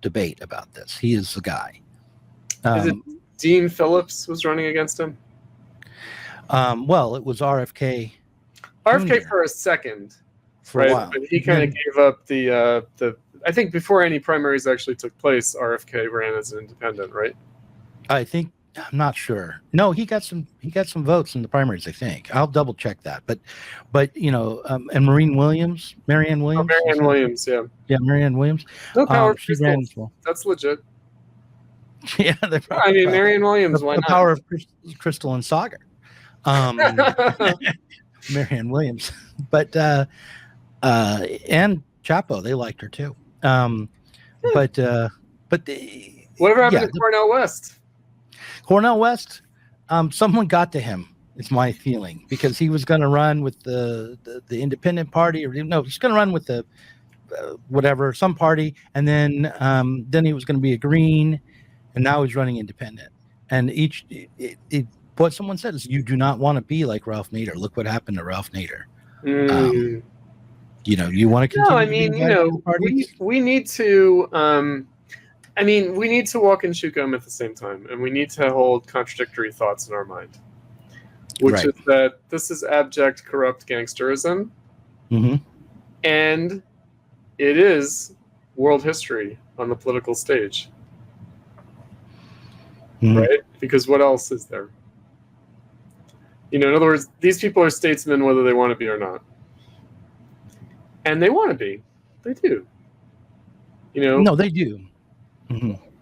debate about this. He is the guy. Is it Dean Phillips was running against him? Well, it was RFK. RFK for a second, for a while. But he kind of gave up the. I think before any primaries actually took place, RFK ran as an independent, right? I'm not sure. No, he got some votes in the primaries, I think. I'll double check that. But and Marianne Williams. Oh, Marianne Williams, yeah. Yeah, Marianne Williams. No power she ran as well. That's legit. Yeah, Marianne Williams, why the not? power of Crystal and Saga. Marianne Williams. But and Chapo, they liked her too. But whatever happened to Cornel West? Cornel West, someone got to him. It's my feeling, because he was going to run with the independent party, or no, he's going to run with the some party, and then he was going to be a Green, and now he's running independent. And what someone said is, you do not want to be like Ralph Nader. Look what happened to Ralph Nader. You want to continue? No, I mean, we need to. We need to walk and chew gum at the same time, and we need to hold contradictory thoughts in our mind, which is that this is abject, corrupt gangsterism, and it is world history on the political stage, right? Because what else is there? In other words, these people are statesmen whether they want to be or not, and they want to be. They do. No, they do.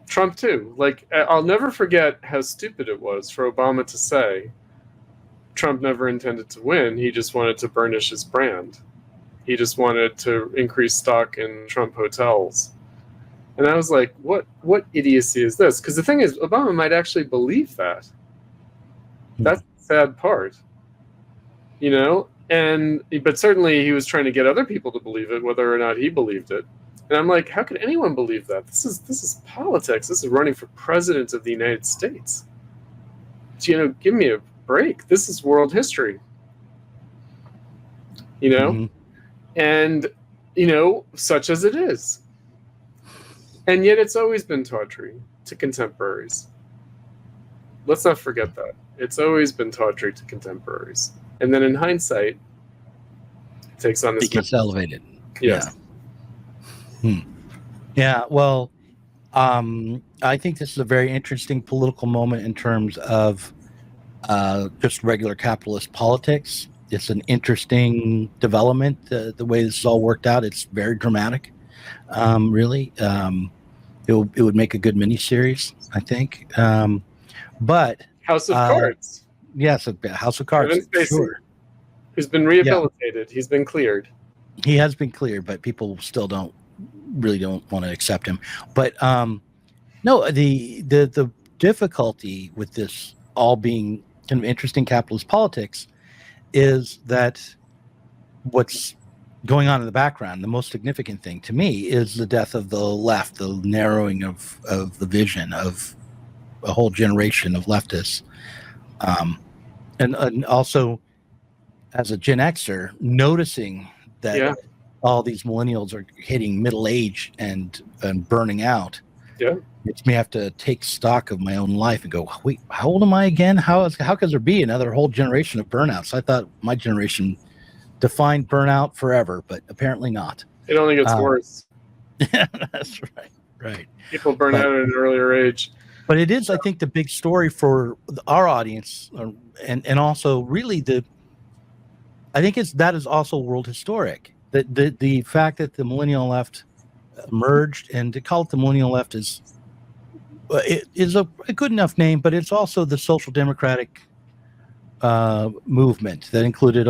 Trump too. Like, I'll never forget how stupid it was for Obama to say Trump never intended to win. He just wanted to burnish his brand. He just wanted to increase stock in Trump hotels. And I was like, what idiocy is this? Because the thing is, Obama might actually believe that. That's the sad part. But certainly he was trying to get other people to believe it, whether or not he believed it. And I'm like, how could anyone believe that? This is politics. This is running for president of the United States. So, give me a break. This is world history. And such as it is. And yet it's always been tawdry to contemporaries. Let's not forget that. It's always been tawdry to contemporaries. And then in hindsight, it takes on this. It gets elevated. Yes. Yeah, well, I think this is a very interesting political moment in terms of just regular capitalist politics. It's an interesting development, the way this is all worked out. It's very dramatic, really. It would make a good miniseries, I think. But House of Cards. Yes, House of Cards. Sure. Who's been rehabilitated. Yeah. He's been cleared. He has been cleared, but people still don't want to accept him. But no, the difficulty with this all being kind of interesting capitalist politics is that what's going on in the background, the most significant thing to me, is the death of the left, the narrowing of the vision of a whole generation of leftists. And also, as a Gen Xer, noticing that all these millennials are hitting middle age and burning out. Yeah, makes me have to take stock of my own life and go, wait, how old am I again? How could there be another whole generation of burnouts? I thought my generation defined burnout forever, but apparently not. It only gets worse. That's right. Right. People burn out at an earlier age. But it is, I think, the big story for our audience, and also really I think that is also world historic. The fact that the millennial left emerged, and to call it the millennial left is a good enough name, but it's also the social democratic movement that included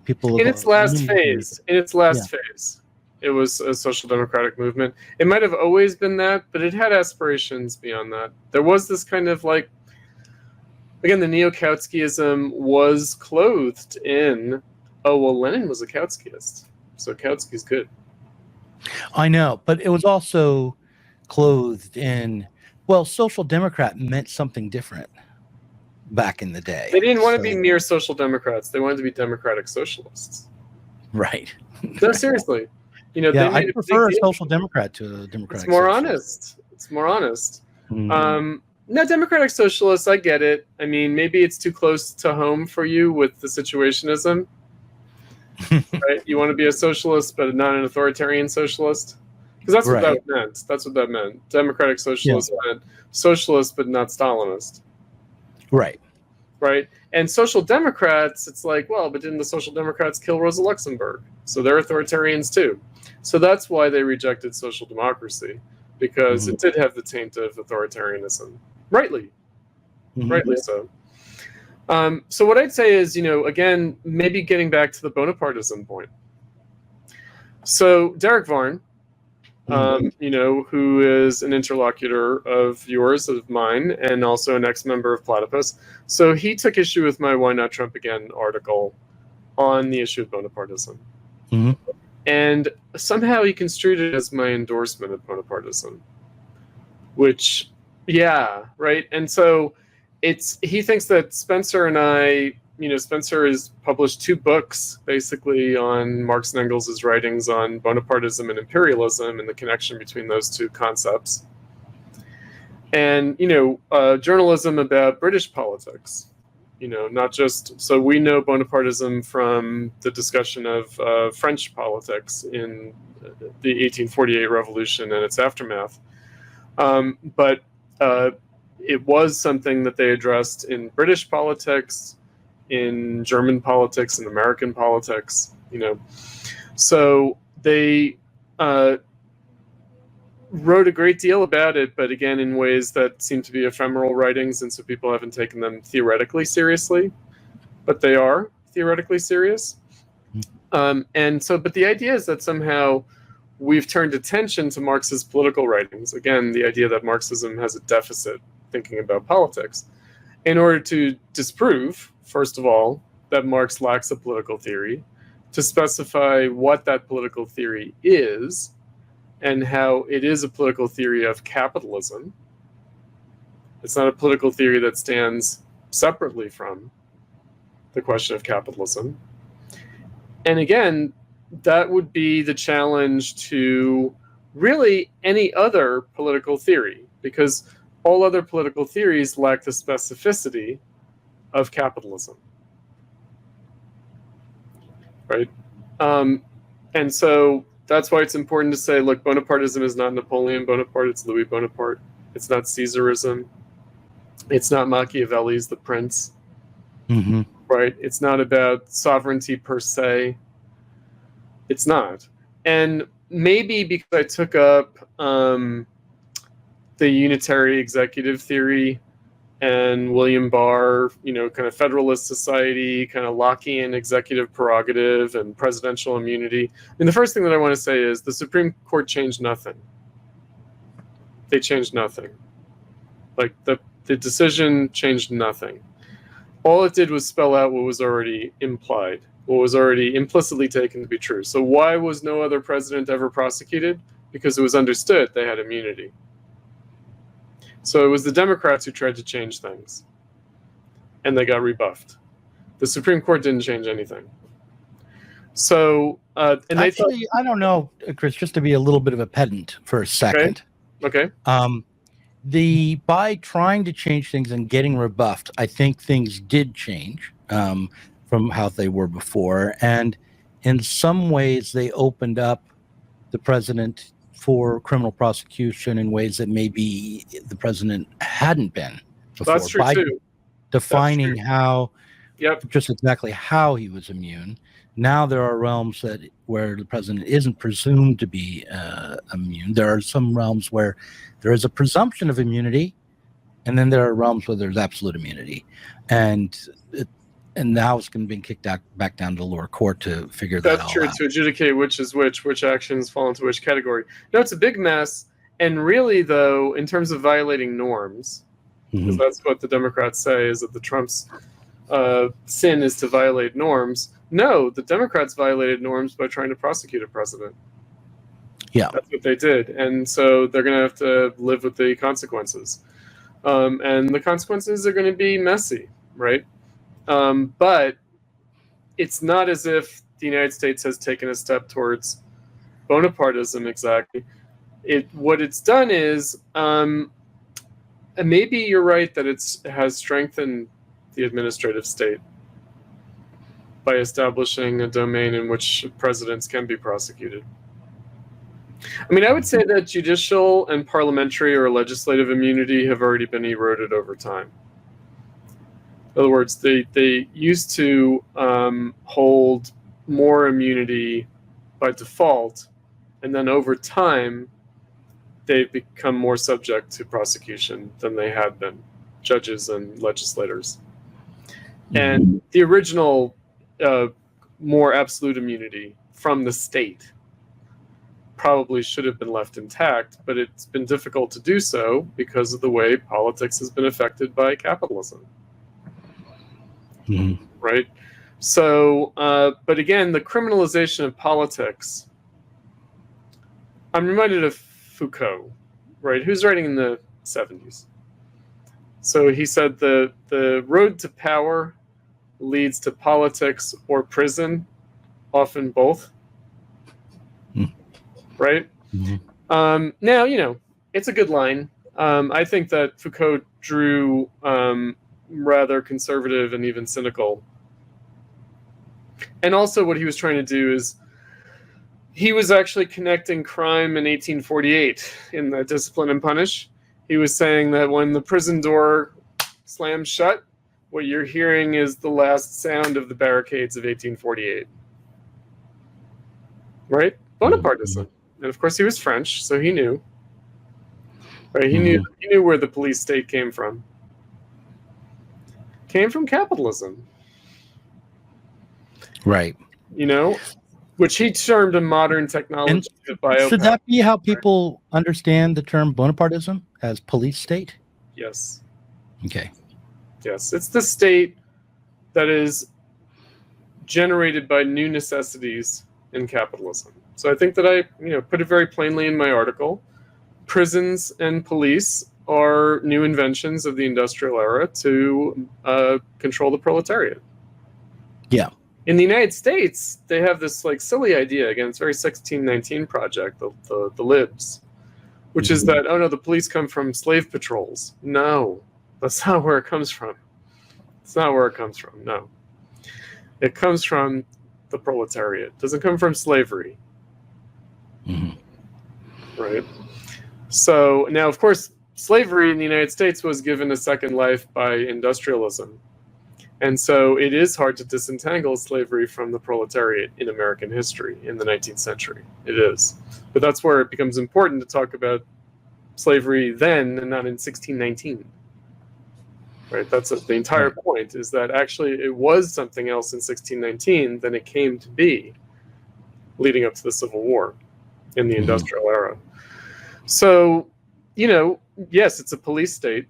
people in its last phase. In its last phase, it was a social democratic movement. It might have always been that, but it had aspirations beyond that. There was this kind of like, again, the neo-Kautskyism was clothed in, oh, well, Lenin was a Kautskyist, so Kautsky's good. I know, but it was also clothed in, well, social democrat meant something different back in the day. They didn't want to be mere social democrats. They wanted to be democratic socialists. Right. No, seriously. I prefer a social democrat to a democratic. It's more socialist. honest. It's more honest. Mm-hmm. No, democratic socialists, I get it. I mean, maybe it's too close to home for you with the situationism. Right? You want to be a socialist, but not an authoritarian socialist? Because that's what that meant. That's what that meant. Democratic socialist meant socialist, but not Stalinist. Right. Right? And social democrats, it's like, well, but didn't the social democrats kill Rosa Luxemburg? So they're authoritarians too. So that's why they rejected social democracy, because it did have the taint of authoritarianism. Rightly. Rightly so. So what I'd say is, again, maybe getting back to the Bonapartism point. So Derek Varn, who is an interlocutor of yours, of mine, and also an ex-member of Platypus. So he took issue with my Why Not Trump Again article on the issue of Bonapartism. And somehow he construed it as my endorsement of Bonapartism, which, yeah, right? And so he thinks that Spencer and I, Spencer has published 2 books basically on Marx and Engels' writings on Bonapartism and imperialism and the connection between those 2 concepts. And, journalism about British politics, not just, so we know Bonapartism from the discussion of French politics in the 1848 revolution and its aftermath. But it was something that they addressed in British politics, in German politics, and American politics, So they wrote a great deal about it, but again, in ways that seem to be ephemeral writings, and so people haven't taken them theoretically seriously, but they are theoretically serious. But the idea is that somehow we've turned attention to Marx's political writings. Again, the idea that Marxism has a deficit thinking about politics, in order to disprove, first of all, that Marx lacks a political theory, to specify what that political theory is, and how it is a political theory of capitalism. It's not a political theory that stands separately from the question of capitalism. And again, that would be the challenge to really any other political theory, because all other political theories lack the specificity of capitalism. Right? And so that's why it's important to say, look, Bonapartism is not Napoleon Bonaparte, it's Louis Bonaparte. It's not Caesarism. It's not Machiavelli's The Prince. Right? It's not about sovereignty per se. It's not. And maybe because I took up the unitary executive theory and William Barr, kind of Federalist Society, kind of Lockean executive prerogative and presidential immunity. I mean, the first thing that I want to say is the Supreme Court changed nothing. They changed nothing. Like the decision changed nothing. All it did was spell out what was already implied, what was already implicitly taken to be true. So why was no other president ever prosecuted? Because it was understood they had immunity. So it was the Democrats who tried to change things, and they got rebuffed. The Supreme Court didn't change anything. So, and they actually, I don't know, Chris. Just to be a little bit of a pedant for a second. Okay. By trying to change things and getting rebuffed, I think things did change from how they were before, and in some ways they opened up the president for criminal prosecution in ways that maybe the president hadn't been before. That's true by too. defining how, Yep. just exactly how he was immune. Now there are realms where the president isn't presumed to be immune. There are some realms where there is a presumption of immunity, and then there are realms where there's absolute immunity, and now it's going to be kicked back down to the lower court to figure that all out. That's true, to adjudicate which is which actions fall into which category. No, it's a big mess, and really, though, in terms of violating norms, because that's what the Democrats say, is that the Trump's sin is to violate norms. No, the Democrats violated norms by trying to prosecute a president. Yeah. That's what they did. And so they're going to have to live with the consequences. And the consequences are going to be messy, right? But it's not as if the United States has taken a step towards Bonapartism exactly. What it's done is, and maybe you're right that it has strengthened the administrative state by establishing a domain in which presidents can be prosecuted. I mean, I would say that judicial and parliamentary or legislative immunity have already been eroded over time. In other words, they used to hold more immunity by default, and then over time, they've become more subject to prosecution than they had been, judges and legislators. And the original more absolute immunity from the state probably should have been left intact, but it's been difficult to do so because of the way politics has been affected by capitalism. Right? So, but again, the criminalization of politics, I'm reminded of Foucault, right? Who's writing in the 70s. So he said the road to power leads to politics or prison, often both. Right? Now, it's a good line. I think that Foucault drew rather conservative and even cynical. And also what he was trying to do is he was actually connecting crime in 1848 in the Discipline and Punish. He was saying that when the prison door slams shut, what you're hearing is the last sound of the barricades of 1848. Right? Bonapartism. And of course he was French, so he knew. Right? He knew where the police state came from. Came from capitalism. Right. Which he termed a modern technology of biopower. Should that be how people understand the term Bonapartism, as police state? Yes. Okay. Yes, it's the state that is generated by new necessities in capitalism. So I think that I, put it very plainly in my article. Prisons and police are new inventions of the industrial era to control the proletariat. Yeah. In the United States, they have this silly idea, again, it's very 1619 project, the libs, which is that, the police come from slave patrols. No, that's not where it comes from. It's not where it comes from, no. It comes from the proletariat. It doesn't come from slavery. Right? So now, of course, slavery in the United States was given a second life by industrialism. And so it is hard to disentangle slavery from the proletariat in American history in the 19th century. It is. But that's where it becomes important to talk about slavery then and not in 1619. Right? That's the entire point, is that actually it was something else in 1619 than it came to be leading up to the Civil War in the industrial era. So, yes, it's a police state.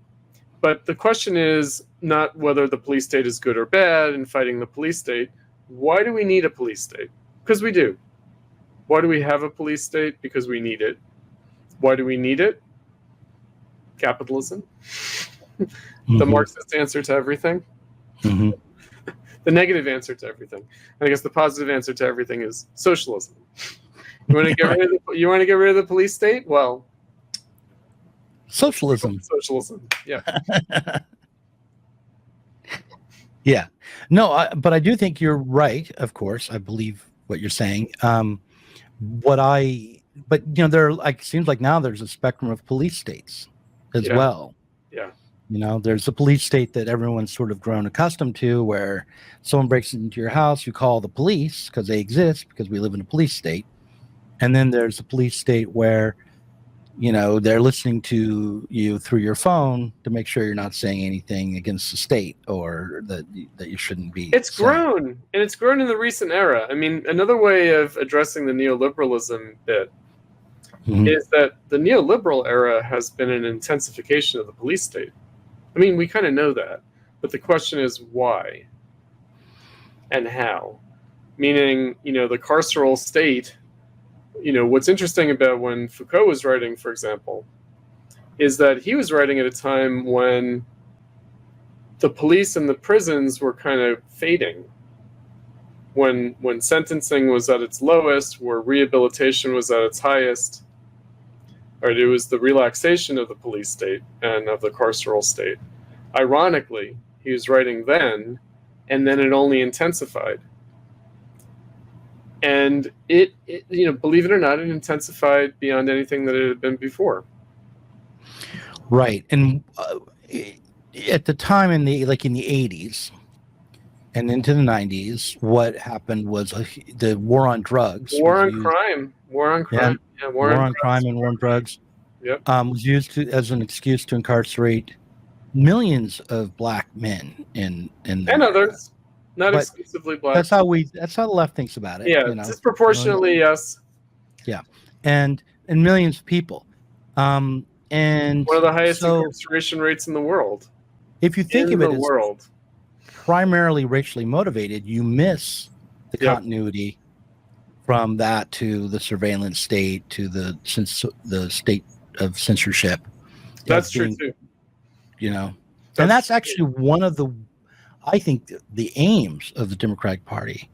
But the question is not whether the police state is good or bad in fighting the police state. Why do we need a police state? Because we do. Why do we have a police state? Because we need it. Why do we need it? Capitalism. The Marxist answer to everything. The negative answer to everything. And I guess the positive answer to everything is socialism. You want to get rid of the police state? Well, socialism. Socialism. Yeah. Yeah. No, but I do think you're right. Of course, I believe what you're saying. But there are, like, seems like now there's a spectrum of police states as well. Yeah. There's a police state that everyone's sort of grown accustomed to, where someone breaks into your house, you call the police because they exist, because we live in a police state. And then there's a police state where, they're listening to you through your phone to make sure you're not saying anything against the state or that you shouldn't be. It's grown, and it's grown in the recent era. I mean, another way of addressing the neoliberalism bit is that the neoliberal era has been an intensification of the police state. I mean, we kind of know that, but the question is why and how. Meaning, the carceral state. What's interesting about when Foucault was writing, for example, is that he was writing at a time when the police and the prisons were kind of fading. When sentencing was at its lowest, where rehabilitation was at its highest, right? It was the relaxation of the police state and of the carceral state. Ironically, he was writing then, and then it only intensified. And it believe it or not, it intensified beyond anything that it had been before. Right. And at the time in the 80s and into the 90s, what happened was the war on drugs. War on crime. Yeah, war on crime and war on drugs. Yep. Was used as an excuse to incarcerate millions of black men and others. Not exclusively black. That's how the left thinks about it. Yeah, disproportionately, yes. Yeah, and millions of people, and one of the highest incarceration rates in the world. If you think of it as primarily racially motivated, you miss the continuity from that to the surveillance state to the state of censorship. That's true too. And that's actually one of the. I think the aims of the Democratic Party,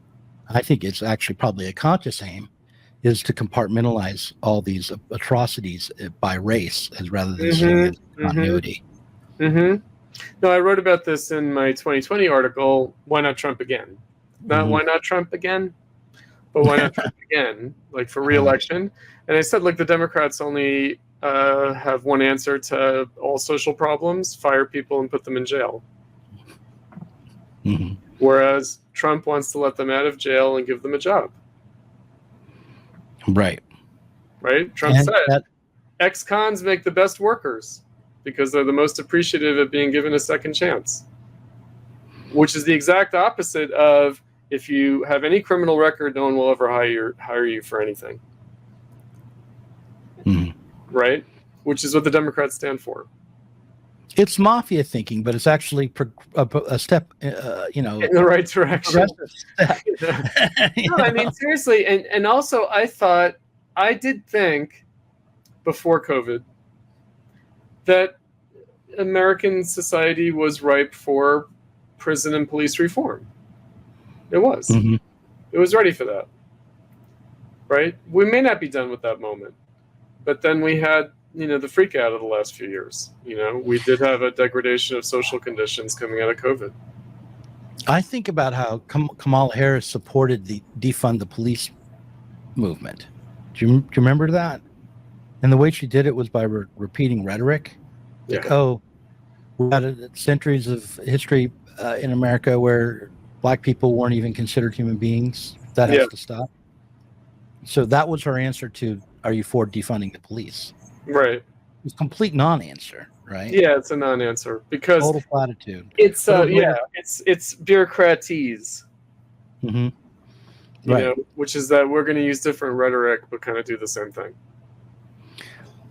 I think it's actually probably a conscious aim, is to compartmentalize all these atrocities by race as rather than seeing continuity. No, I wrote about this in my 2020 article, Why Not Trump Again? Not why not Trump again, but why not Trump again, like for re-election. And I said, the Democrats only have one answer to all social problems: fire people and put them in jail. Whereas Trump wants to let them out of jail and give them a job. Right. Trump said ex-cons make the best workers because they're the most appreciative of being given a second chance, which is the exact opposite of if you have any criminal record, no one will ever hire you for anything. Right? Which is what the Democrats stand for. It's mafia thinking, but it's actually a step, in the right direction. No, I mean, seriously. And also, I did think before COVID that American society was ripe for prison and police reform. It was. It was ready for that. Right? We may not be done with that moment, but then we had the freak out of the last few years. We did have a degradation of social conditions coming out of COVID. I think about how Kamala Harris supported the defund the police movement. Do you remember that? And the way she did it was by repeating rhetoric. We had centuries of history in America where black people weren't even considered human beings. That has to stop. So that was her answer to, are you for defunding the police? Right. It's a complete non-answer, right? Yeah, it's a non-answer because total platitude. It's it's bureaucratese. Which is that we're going to use different rhetoric but kind of do the same thing.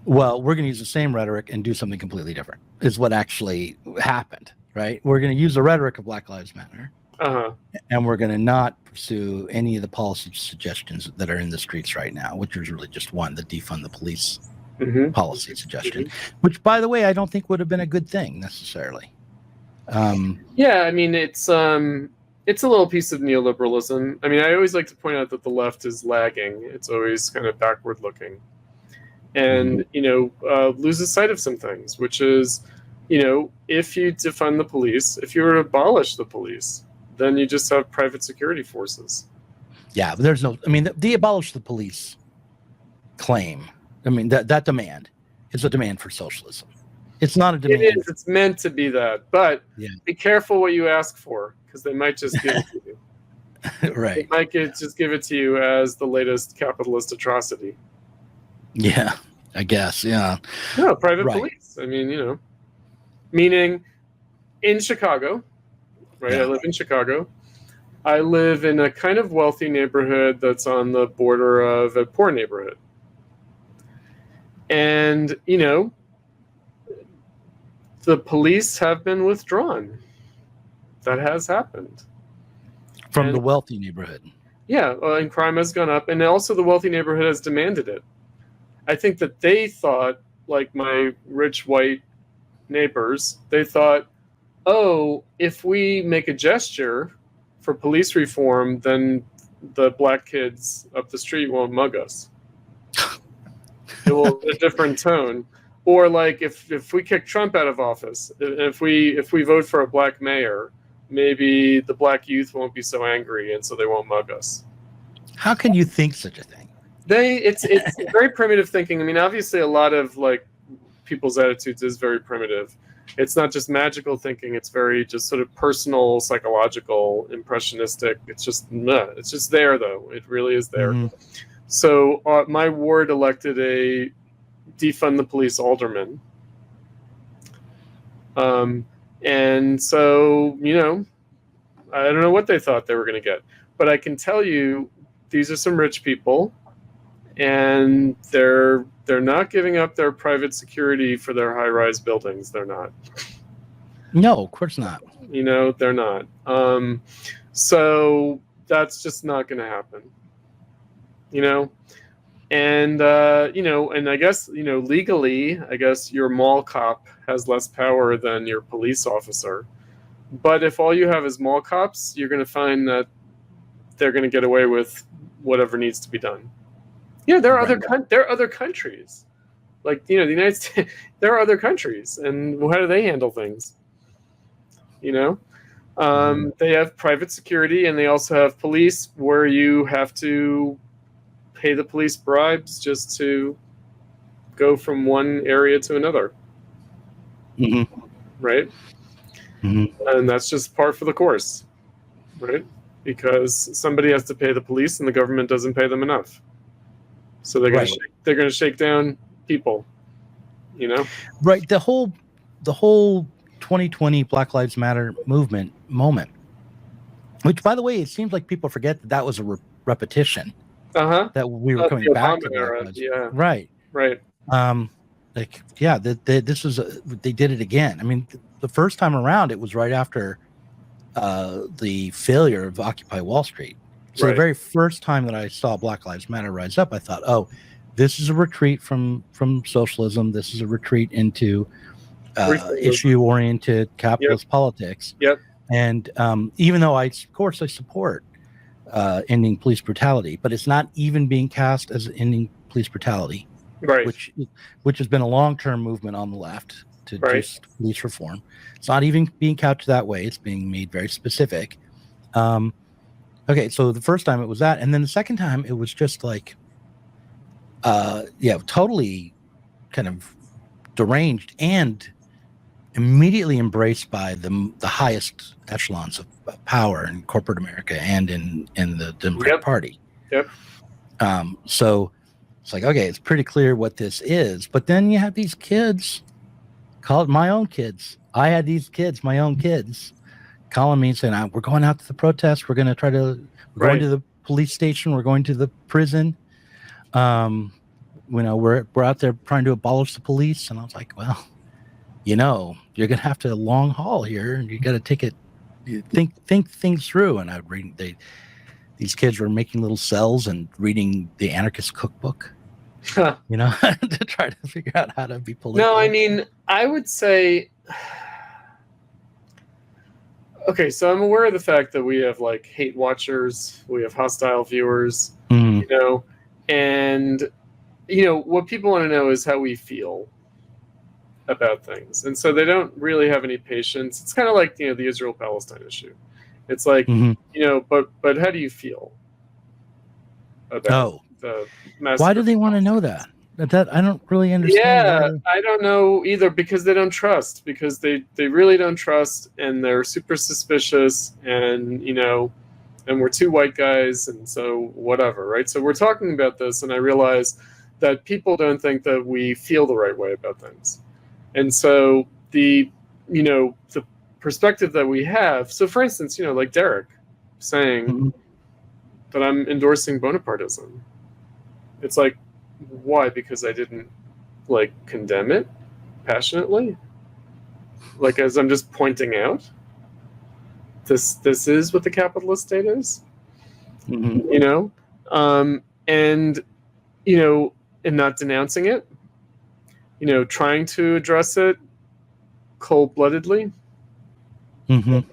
Well, we're going to use the same rhetoric and do something completely different. Is what actually happened, right? We're going to use the rhetoric of Black Lives Matter, and we're going to not pursue any of the policy suggestions that are in the streets right now, which is really just one: the defund the police. Policy suggestion, which, by the way, I don't think would have been a good thing necessarily. I mean, it's a little piece of neoliberalism. I mean, I always like to point out that the left is lagging. It's always kind of backward looking, and loses sight of some things, which is, if you defund the police, if you were to abolish the police, then you just have private security forces. Yeah, but there's no. I mean, the abolish the police claim. I mean, that demand is a demand for socialism. It's not a demand. It is. It's meant to be that, but Yeah. be careful what you ask for, because they might just give it to you. Right. They might just give it to you as the latest capitalist atrocity. Yeah, I guess. Yeah. No, private Right. police. I mean, meaning in Chicago, right? Yeah. I live in Chicago. I live in a kind of wealthy neighborhood that's on the border of a poor neighborhood. And, the police have been withdrawn. That has happened. From the wealthy neighborhood. Yeah, and crime has gone up, and also the wealthy neighborhood has demanded it. I think that they thought, like my rich white neighbors, they thought, oh, if we make a gesture for police reform, then the black kids up the street won't mug us. It will be a different tone. Or like if we kick Trump out of office, if we vote for a black mayor, maybe the black youth won't be so angry, and so they won't mug us. How can you think such a thing? It's very primitive thinking. I mean, obviously, a lot of like people's attitudes is very primitive. It's not just magical thinking. It's very just sort of personal, psychological, impressionistic. It's just there, though. It really is there. Mm-hmm. So my ward elected a defund the police alderman. And so, I don't know what they thought they were going to get, but I can tell you these are some rich people, and they're not giving up their private security for their high-rise buildings. They're not. No, of course not. They're not. So that's just not going to happen. And and I guess legally, I guess your mall cop has less power than your police officer. But if all you have is mall cops, you're going to find that they're going to get away with whatever needs to be done. There are other countries, like the United States. There are other countries, and how do they handle things? They have private security, and they also have police, where you have to pay the police bribes just to go from one area to another. Mm-hmm. Right? Mm-hmm. And that's just par for the course, right? Because somebody has to pay the police, and the government doesn't pay them enough. So they're going to shake down people, Right. The whole 2020 Black Lives Matter moment, which, by the way, it seems like people forget that was a repetition. That we were coming back to. Era. Yeah. Right. This was they did it again. I mean, the first time around, it was right after the failure of Occupy Wall Street. So the very first time that I saw Black Lives Matter rise up, I thought, oh, this is a retreat from socialism. This is a retreat into issue-oriented capitalist politics. Yep. And even though I support ending police brutality, but it's not even being cast as ending police brutality, right? Which has been a long-term movement on the left to just police reform. It's not even being couched that way. It's being made very specific. Okay, so the first time it was that, and then the second time it was just like, totally kind of deranged and immediately embraced by the highest echelons of power in corporate America and in the Democratic Party. Yep. So it's like, okay, it's pretty clear what this is. But then you have these kids, call it my own kids. I had these kids, my own kids, calling me and saying, we're going out to the protest. We're going to we're going to the police station. We're going to the prison. We're out there trying to abolish the police. And I was like, well, you're going to have to long haul here, and you got to take it, think things through. And I would read, these kids were making little cells and reading the anarchist cookbook, to try to figure out how to be political. No, I mean, I would say, okay, so I'm aware of the fact that we have like hate watchers, we have hostile viewers, and what people want to know is how we feel about things, and so they don't really have any patience. It's kind of like the Israel-Palestine issue. It's like but how do you feel? about Oh, the why do they want to know that? That I don't really understand. Yeah, I don't know either, because they don't trust, because they really don't trust, and they're super suspicious, and and we're two white guys, and so whatever, right? So we're talking about this, and I realize that people don't think that we feel the right way about things. And so the perspective that we have, so for instance, like Derek saying Mhm. that I'm endorsing Bonapartism. It's like, why? Because I didn't condemn it passionately? Like, as I'm just pointing out, this is what the capitalist state is. Mhm. And and not denouncing it, trying to address it cold-bloodedly, Mhm.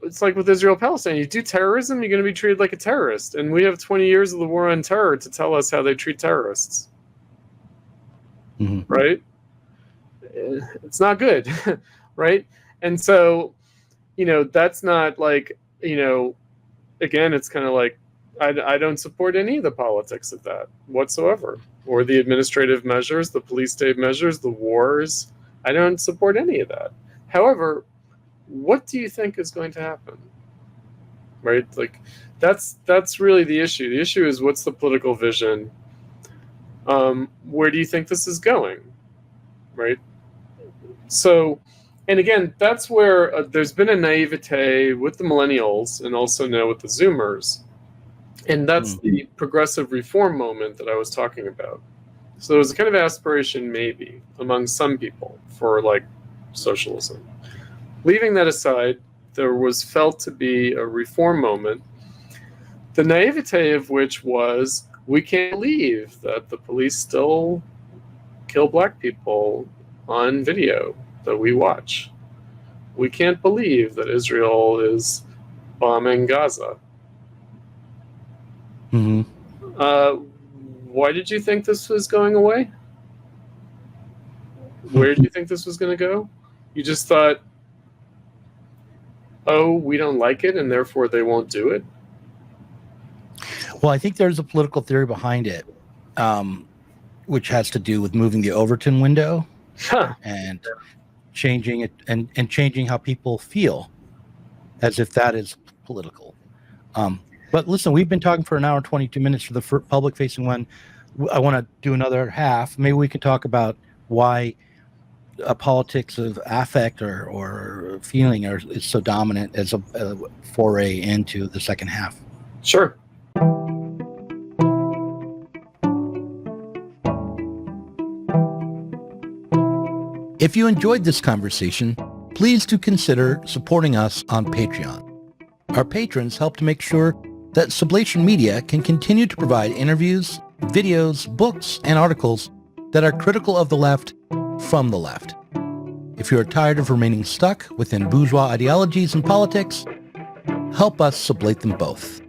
it's like with Israel Palestine. You do terrorism, you're going to be treated like a terrorist, and we have 20 years of the war on terror to tell us how they treat terrorists. Mhm. Right? It's not good. Right? And so that's not again, it's kind of like, I don't support any of the politics of that whatsoever, or the administrative measures, the police state measures, the wars. I don't support any of that. However, what do you think is going to happen? Right? Like, that's really the issue. The issue is, what's the political vision? Where do you think this is going? Right? So, and again, that's where there's been a naivete with the millennials, and also now with the Zoomers. And that's the progressive reform moment that I was talking about. So there was a kind of aspiration, maybe, among some people for socialism. Leaving that aside, there was felt to be a reform moment, the naivete of which was, we can't believe that the police still kill black people on video that we watch. We can't believe that Israel is bombing Gaza. Mm-hmm. Why did you think this was going away? Where did you think this was going to go? You just thought, oh, we don't like it, and therefore they won't do it? Well, I think there's a political theory behind it, which has to do with moving the Overton window and changing it and changing how people feel, as if that is political. But listen, we've been talking for an hour and 22 minutes for the public-facing one. I want to do another half. Maybe we can talk about why politics of affect or feeling is so dominant as a foray into the second half. Sure. If you enjoyed this conversation, please do consider supporting us on Patreon. Our patrons help to make sure that Sublation Media can continue to provide interviews, videos, books, and articles that are critical of the left from the left. If you are tired of remaining stuck within bourgeois ideologies and politics, help us sublate them both.